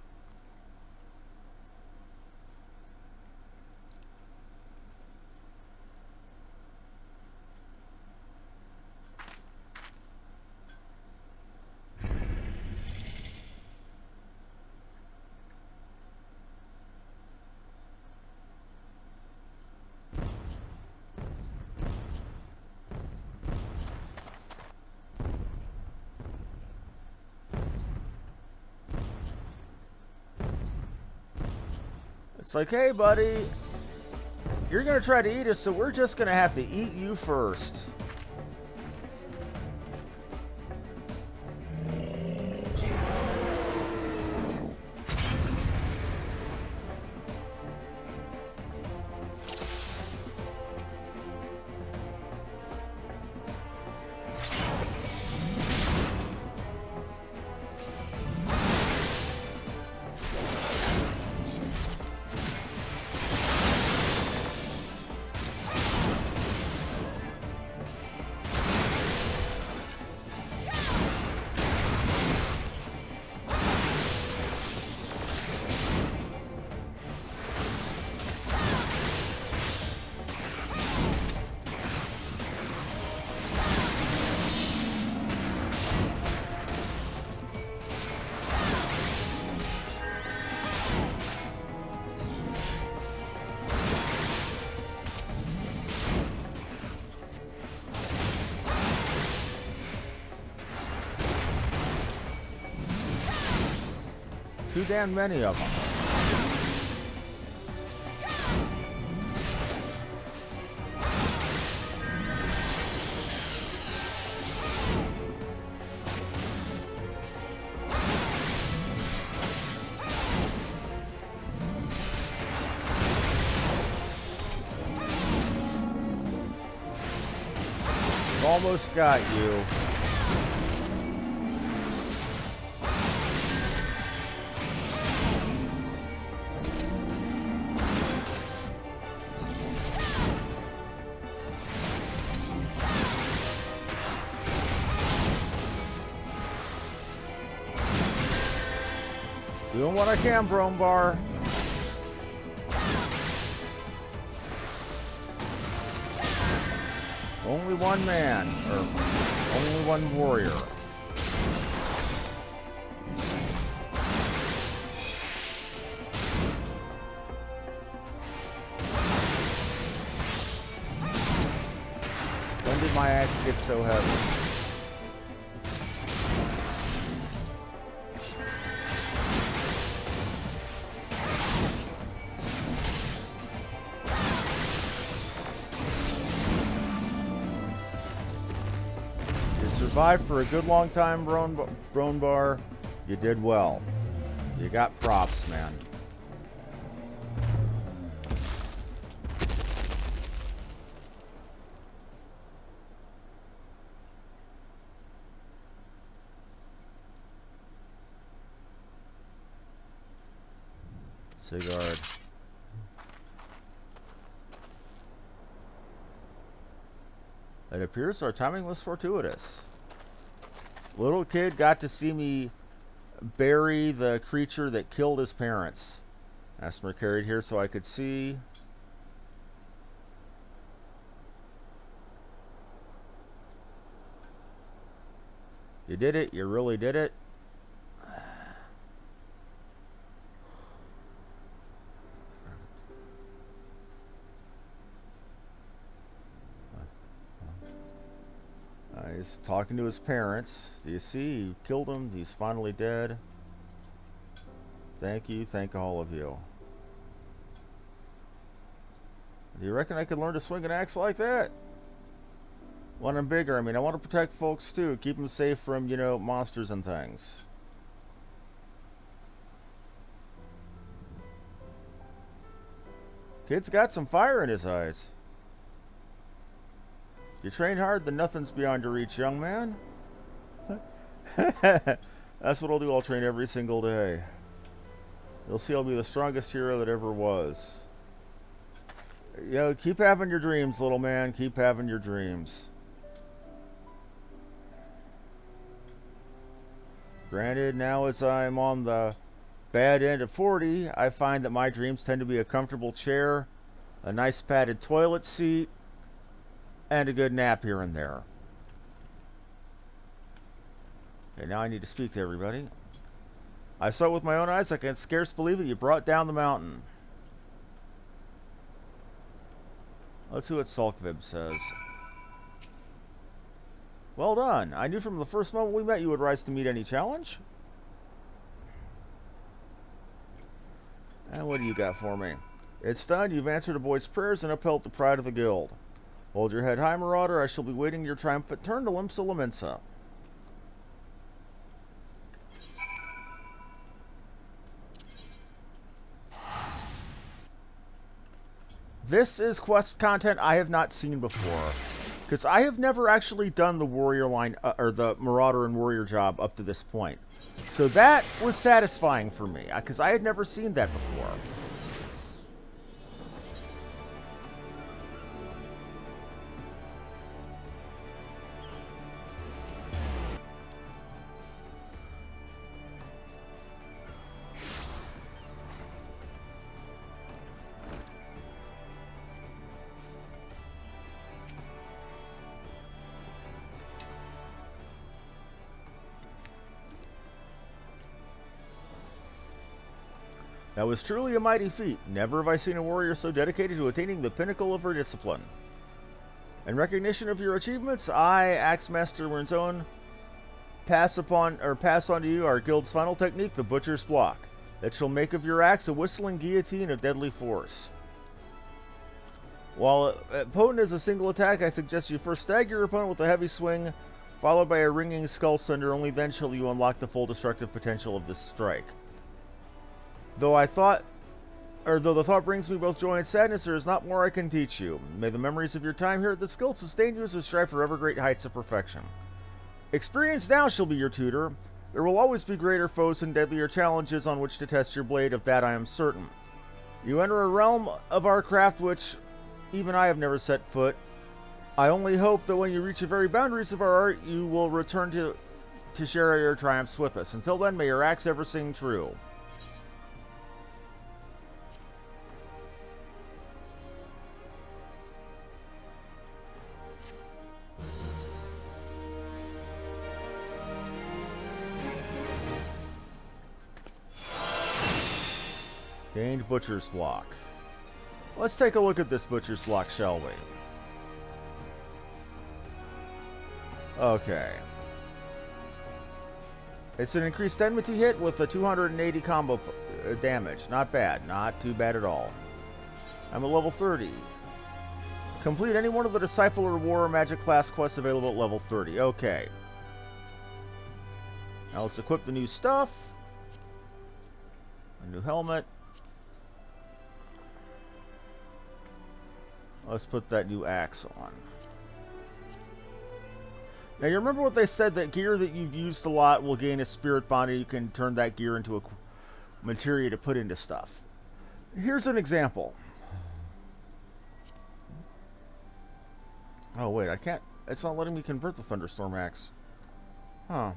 It's like, hey, buddy, you're going to try to eat us, so we're just going to have to eat you first. too damn many of them. Almost got you. Doing what I can, Brombar. Only one man, or only one warrior. When did my axe get so heavy? Survived for a good long time, Bronbar. You did well. You got props, man. Sigurd. It appears our timing was fortuitous. Little kid got to see me bury the creature that killed his parents. Asthma carried here so I could see. You did it. You really did it. He's talking to his parents. Do you see? You killed him. He's finally dead. Thank you. Thank all of you. Do you reckon I could learn to swing an axe like that? When I'm bigger, I mean, I want to protect folks too. Keep them safe from, you know, monsters and things. Kid's got some fire in his eyes. You train hard, then nothing's beyond your reach, young man. That's what I'll do. I'll train every single day. You'll see I'll be the strongest hero that ever was. You know, keep having your dreams, little man. Keep having your dreams. Granted, now as I'm on the bad end of 40, I find that my dreams tend to be a comfortable chair, a nice padded toilet seat, and a good nap here and there. Okay, now I need to speak to everybody. I saw it with my own eyes. I can scarce believe it. You brought down the mountain. Let's see what Sulkvib says. Well done. I knew from the first moment we met you would rise to meet any challenge. And what do you got for me? It's done. You've answered a boy's prayers and upheld the pride of the guild. Hold your head high, Marauder. I shall be waiting your triumphant turn to Limsa Laminsa. This is quest content I have not seen before. Because I have never actually done the warrior line, or the Marauder and warrior job up to this point. So that was satisfying for me, because I had never seen that before. That was truly a mighty feat. Never have I seen a warrior so dedicated to attaining the pinnacle of her discipline. In recognition of your achievements, I, Axemaster Wernzone, pass on to you our guild's final technique, the Butcher's Block. that shall make of your axe a whistling guillotine of deadly force. While potent as a single attack, I suggest you first stagger your opponent with a heavy swing, followed by a ringing skull thunder. Only then shall you unlock the full destructive potential of this strike. Though the thought brings me both joy and sadness, there is not more I can teach you. May the memories of your time here at this guild sustain you as you strive for ever great heights of perfection. Experience now shall be your tutor. There will always be greater foes and deadlier challenges on which to test your blade, of that I am certain. You enter a realm of our craft which even I have never set foot. I only hope that when you reach the very boundaries of our art, you will return to share your triumphs with us. Until then, may your axe ever sing true. Gained Butcher's Block. Let's take a look at this Butcher's Block, shall we? Okay. It's an increased enmity hit with a 280 combo damage. Not bad. Not too bad at all. I'm at level 30. Complete any one of the Disciple or War or Magic class quests available at level 30. Okay. Now let's equip the new stuff. A new helmet. Let's put that new axe on. Now, you remember what they said, that gear that you've used a lot will gain a spirit bond, and you can turn that gear into a materia to put into stuff. Here's an example. Oh, wait, I can't... It's not letting me convert the Thunderstorm axe. Huh.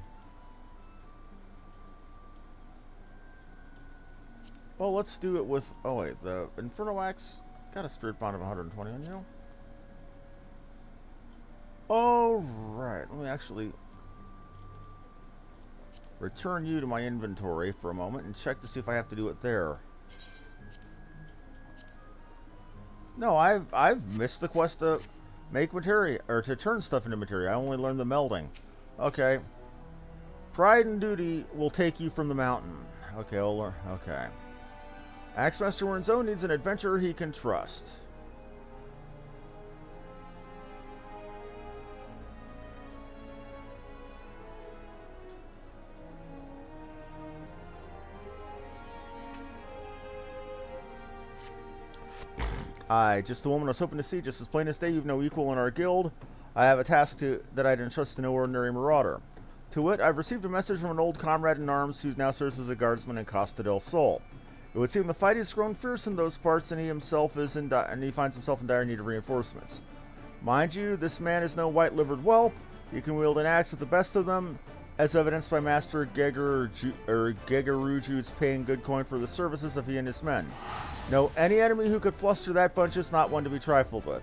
Well, let's do it with... Oh, wait, the Inferno axe... Got a spirit bond of 120 on you. Oh, right. Let me actually return you to my inventory for a moment and check to see if I have to do it there. No, I've missed the quest to make materia, or to turn stuff into materia. I only learned the melding. Okay. Pride and duty will take you from the mountain. Okay, I'll learn. Okay. Axemaster Wernzone needs an adventurer he can trust. Aye, just the woman I was hoping to see, just as plain as day. You've no equal in our guild. I have a task that I'd entrust to no ordinary marauder. To wit, I've received a message from an old comrade in arms who now serves as a guardsman in Costa del Sol. It would seem the fight has grown fierce in those parts, and he finds himself in dire need of reinforcements. Mind you, this man is no white-livered whelp. He can wield an axe with the best of them, as evidenced by Master Gegaruju's paying good coin for the services of he and his men. No, any enemy who could fluster that bunch is not one to be trifled with.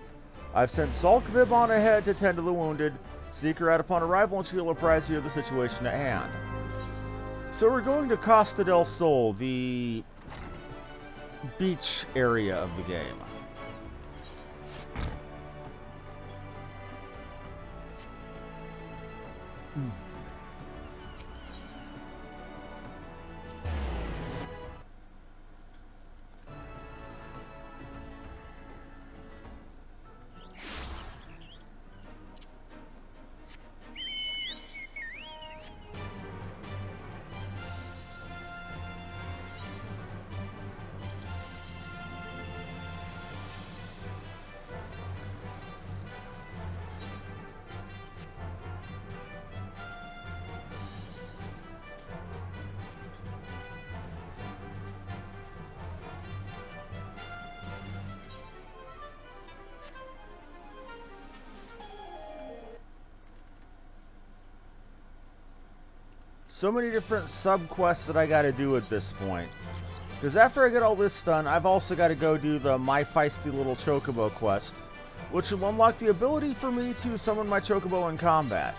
I've sent Zalkvib on ahead to tend to the wounded. Seek her out upon arrival, and she will apprise you of the situation at hand. So we're going to Costa del Sol, the beach area of the game. So many different sub-quests that I gotta do at this point. Because after I get all this done, I've also got to go do the My Feisty Little Chocobo quest, which will unlock the ability for me to summon my Chocobo in combat.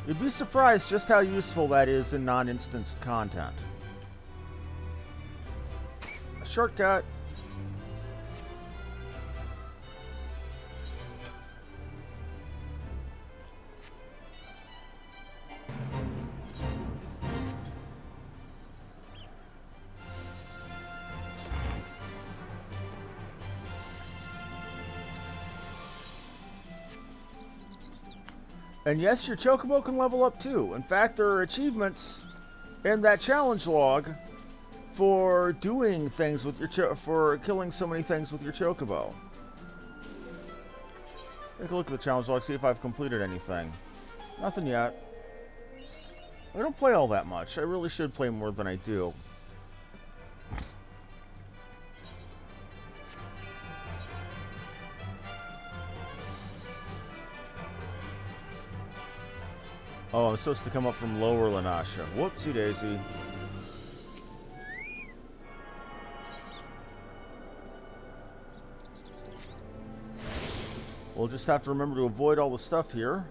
You'd be surprised just how useful that is in non-instanced content. A shortcut. And yes, your chocobo can level up too. In fact, there are achievements in that challenge log for doing things with your for killing so many things with your chocobo. Take a look at the challenge log, see if I've completed anything. Nothing yet. I don't play all that much. I really should play more than I do. Oh, I'm supposed to come up from lower Lanasha. Whoopsie daisy. We'll just have to remember to avoid all the stuff here.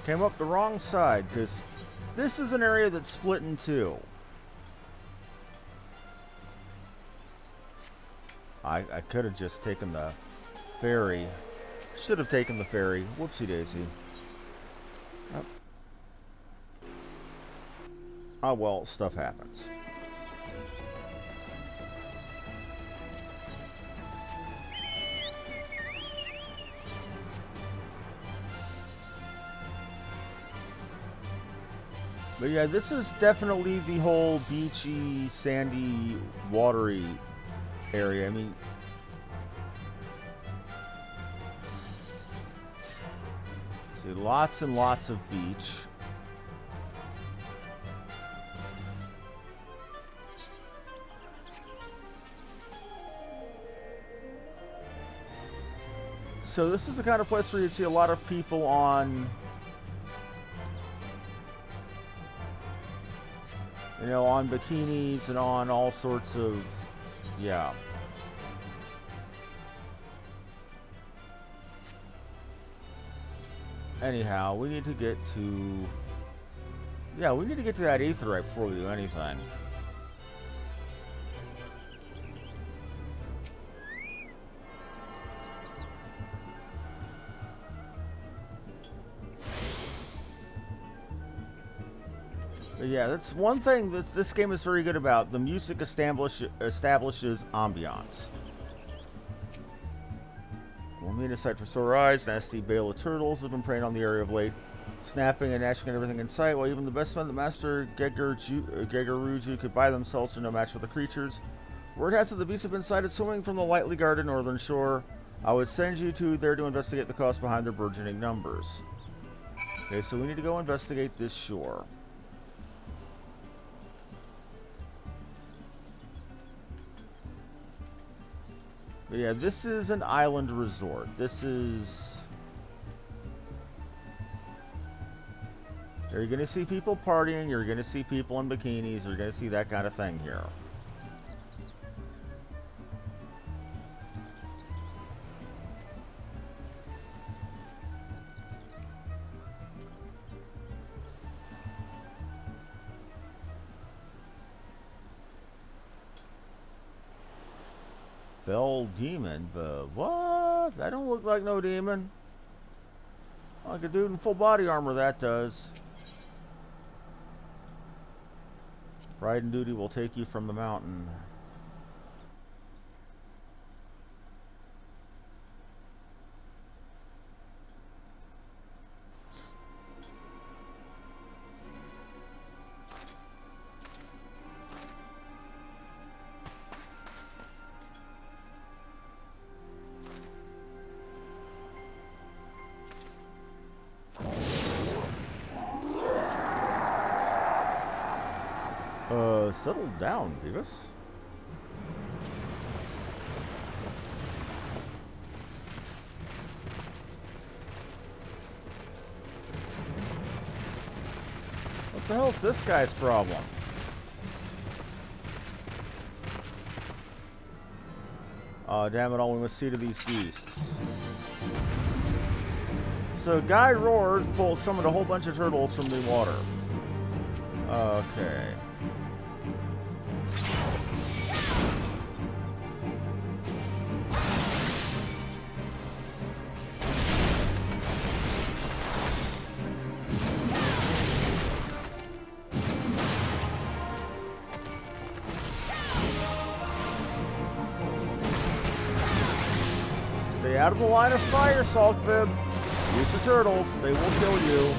Came up the wrong side, because this is an area that's split in two. I could have just taken the ferry. Should have taken the ferry. Whoopsie daisy. Oh. Oh well, stuff happens. But yeah, this is definitely the whole beachy, sandy, watery area. I mean, see, lots and lots of beach. So this is the kind of place where you'd see a lot of people on, you know, on bikinis and on all sorts of, yeah. Anyhow, we need to get to, yeah, we need to get to that aetherite before we do anything. But yeah, that's one thing that this game is very good about. The music establishes ambiance. We'll meet a sight for sore eyes. Nasty bale of turtles have been preying on the area of late, snapping and gnashing at everything in sight, while even the best men that Master Gegaruju could buy themselves are no match for the creatures. Word has it the beasts have been sighted swimming from the lightly guarded northern shore. I would send you there to investigate the cause behind their burgeoning numbers. Okay, so we need to go investigate this shore. But yeah, this is an island resort. This is... You're going to see people partying. You're going to see people in bikinis. You're going to see that kind of thing here. Fell demon, but what? That don't look like no demon. Like a dude in full body armor, that does. Pride and duty will take you from the mountain. Settle down, Beavis. What the hell's this guy's problem? Oh, damn it all, we must see to these beasts. So Guy roared, summoned a whole bunch of turtles from the water. Okay. Stay out of the line of fire, Saltfib. Use the turtles. They will kill you.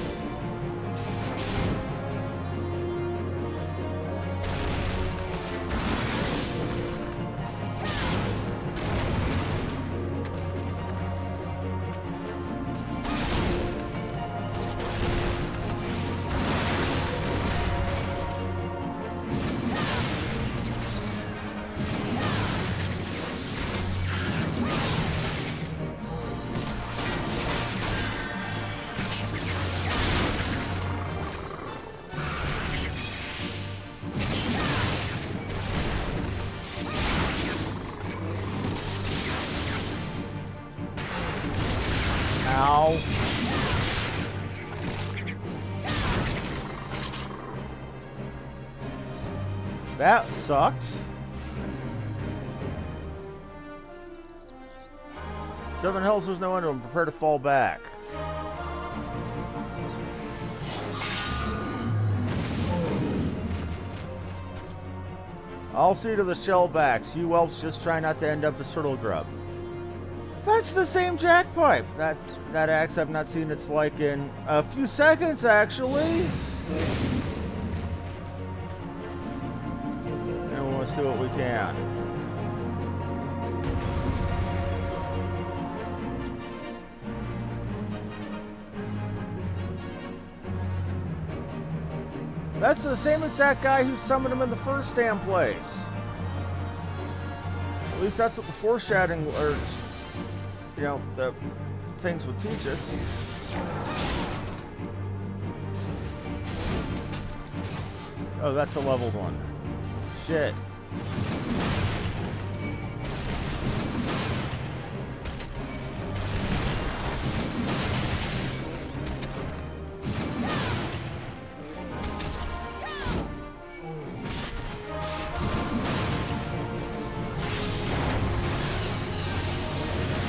Ow. That sucked. Seven hells, there's no end to them. Prepare to fall back. I'll see to the shellbacks. You elves just try not to end up as turtle grub. That's the same jackpipe. That axe, I've not seen its like in a few seconds, actually. And we'll see what we can. That's the same exact guy who summoned him in the first damn place. At least that's what the foreshadowing, or, you know, the things would teach us. Oh, that's a leveled one. Shit.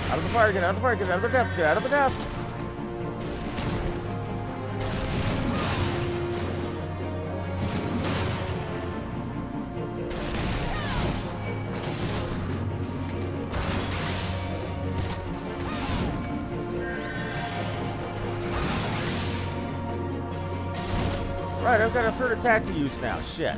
Out of the fire, get out of the fire, get out of the death, get out of the death. Right, I've got a third attack to use now. Shit.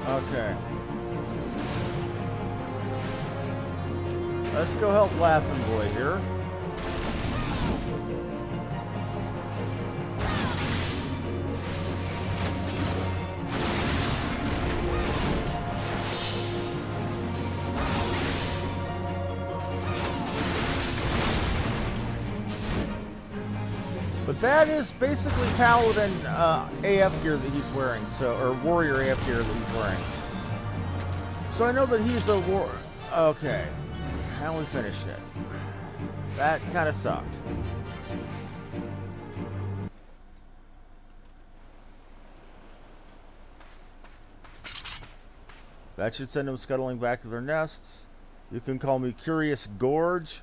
Okay. Let's go help Laughing Boy here. But that is basically Paladin AF gear that he's wearing, so, or Warrior AF gear that he's wearing. So I know that he's a war. Okay, now we finished it. That kind of sucked. That should send them scuttling back to their nests. You can call me Curious Gorge.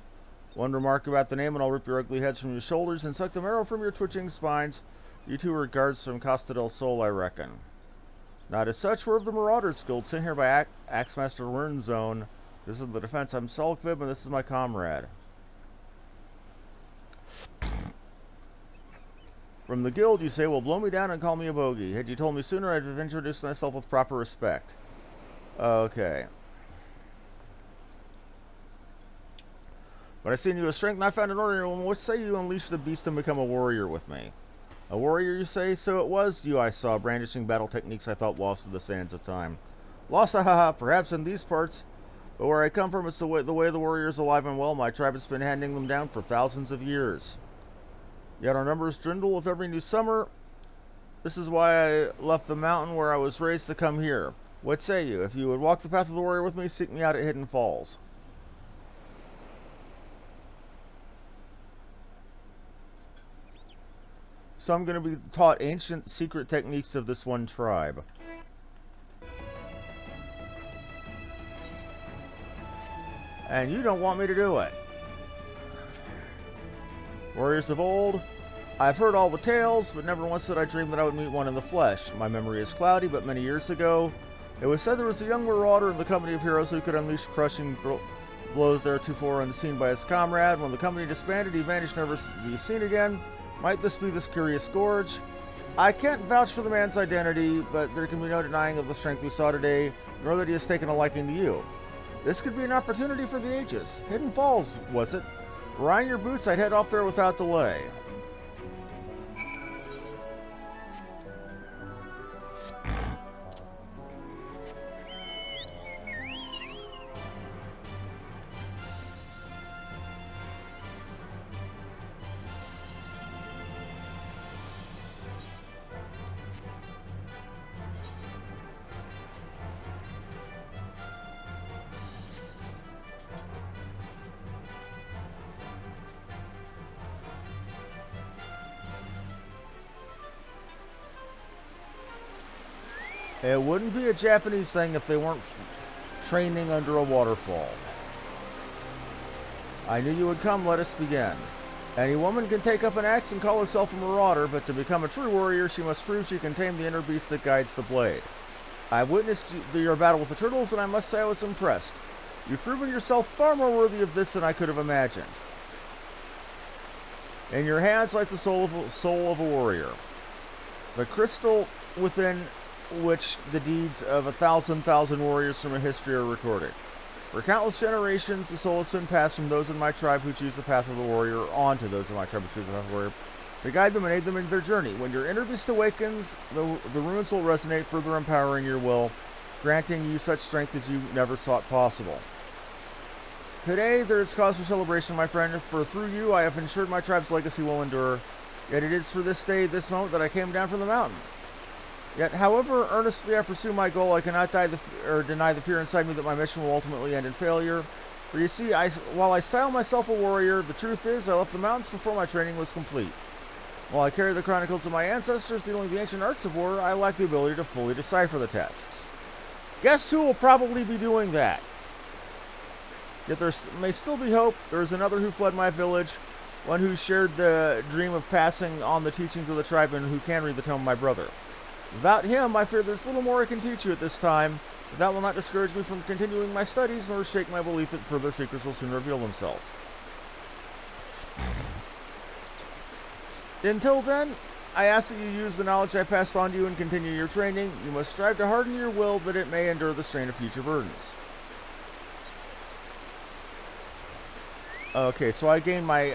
One remark about the name and I'll rip your ugly heads from your shoulders and suck the marrow from your twitching spines. You two are guards from Costa del Sol, I reckon. Not as such, we're of the Marauders Guild, sent here by Axemaster Wernzone. This is the defense. I'm Sulkvib, and this is my comrade. From the guild, you say, will blow me down and call me a bogey. Had you told me sooner, I'd have introduced myself with proper respect. Okay. But I seen you a strength, and I found an order. What say you unleash the beast and become a warrior with me? A warrior, you say? So it was you I saw, brandishing battle techniques I thought lost to the sands of time. Lost, haha, perhaps in these parts. But where I come from, it's the way the warrior is alive and well. My tribe has been handing them down for thousands of years. Yet our numbers dwindle with every new summer. This is why I left the mountain where I was raised to come here. What say you? If you would walk the path of the warrior with me, seek me out at Hidden Falls. So I'm going to be taught ancient secret techniques of this one tribe. And you don't want me to do it. Warriors of old, I've heard all the tales, but never once did I dream that I would meet one in the flesh. My memory is cloudy, but many years ago, it was said there was a young marauder in the company of heroes who could unleash crushing blows theretofore unseen by his comrade. When the company disbanded, he vanished, never to be seen again. Might this be this curious gorge? I can't vouch for the man's identity, but there can be no denying of the strength we saw today, nor that he has taken a liking to you. This could be an opportunity for the ages. Hidden Falls, was it? Ryan your boots, I'd head off there without delay. It wouldn't be a Japanese thing if they weren't training under a waterfall. I knew you would come, let us begin. Any woman can take up an axe and call herself a marauder, but to become a true warrior, she must prove she can tame the inner beast that guides the blade. I witnessed your battle with the turtles, and I must say I was impressed. You've proven yourself far more worthy of this than I could have imagined. In your hands lies the soul of a warrior. The crystal within which the deeds of 1,000 warriors from a history are recorded. For countless generations, the soul has been passed from those in my tribe who choose the path of the warrior on to those in my tribe who choose the path of the warrior, to guide them and aid them in their journey. When your inner beast awakens, the runes will resonate, further empowering your will, granting you such strength as you never thought possible. Today, there is cause for celebration, my friend, for through you I have ensured my tribe's legacy will endure. Yet it is for this day, this moment, that I came down from the mountain. Yet, however earnestly I pursue my goal, I cannot deny the fear inside me that my mission will ultimately end in failure. For you see, while I style myself a warrior, the truth is I left the mountains before my training was complete. While I carry the chronicles of my ancestors, dealing with the ancient arts of war, I lack the ability to fully decipher the tasks. Guess who will probably be doing that? Yet there may still be hope. There is another who fled my village, one who shared the dream of passing on the teachings of the tribe and who can read the tome of my brother. Without him, I fear there's little more I can teach you at this time, but that will not discourage me from continuing my studies, nor shake my belief that further secrets will soon reveal themselves. Until then, I ask that you use the knowledge I passed on to you and continue your training. You must strive to harden your will that it may endure the strain of future burdens. Okay, so I gained my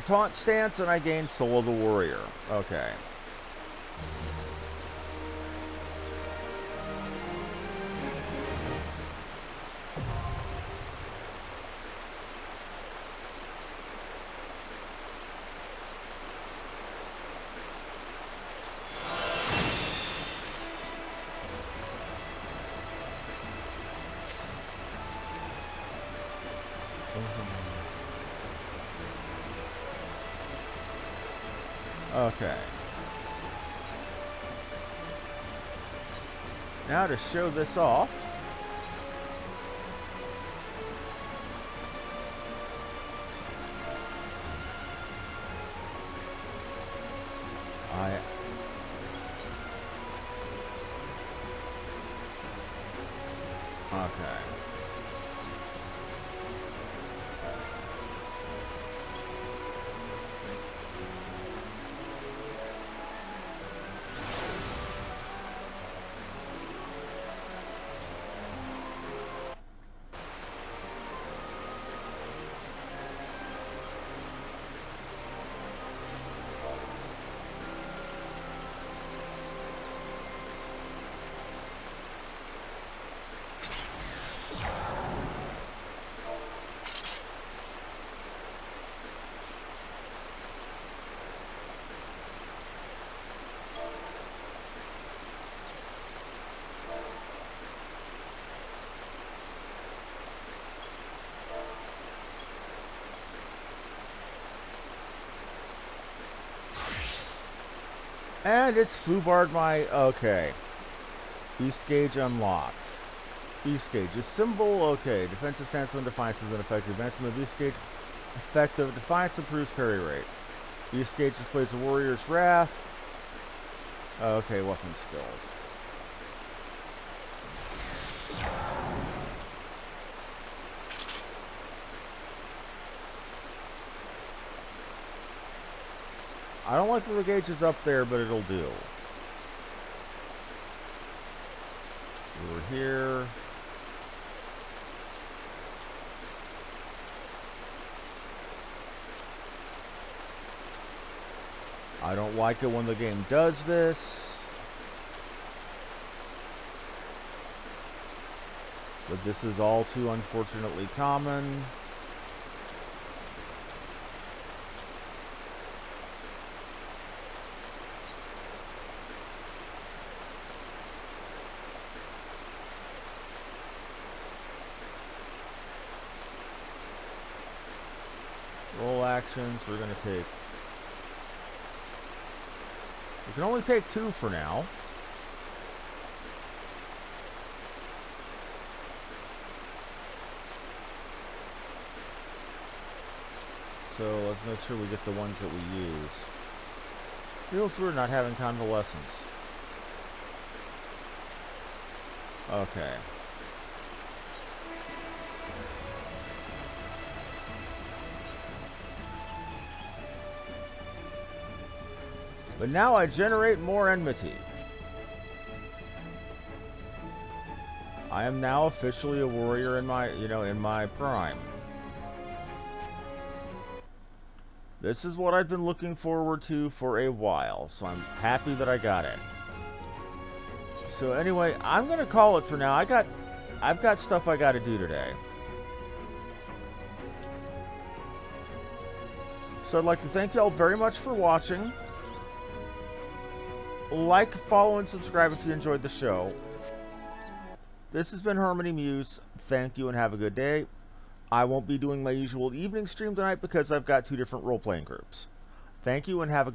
taunt stance and I gained Soul of the Warrior. Okay. Okay. Now to show this off. Okay. And it's foobarred my... Okay. Beast Gauge unlocked. Beast Gauge. A symbol, okay. Defensive stance when Defiance is an effective advance in the Beast Gauge. Effective Defiance improves parry rate. Beast Gauge displays a Warrior's Wrath. Okay, weapon skills. I don't like that the gauge is up there, but it'll do. We're here. I don't like it when the game does this. But this is all too unfortunately common. Roll actions, we're going to take... We can only take 2 for now. So let's make sure we get the ones that we use. Feels weird not having convalescence. Okay. But now I generate more enmity. I am now officially a warrior in my, in my prime. This is what I've been looking forward to for a while, so I'm happy that I got it. So anyway, I'm gonna call it for now. I've got stuff I gotta do today. So I'd like to thank y'all very much for watching. Like, follow, and subscribe if you enjoyed the show. This has been Harmony Muse. Thank you and have a good day. I won't be doing my usual evening stream tonight because I've got 2 different role-playing groups. Thank you and have a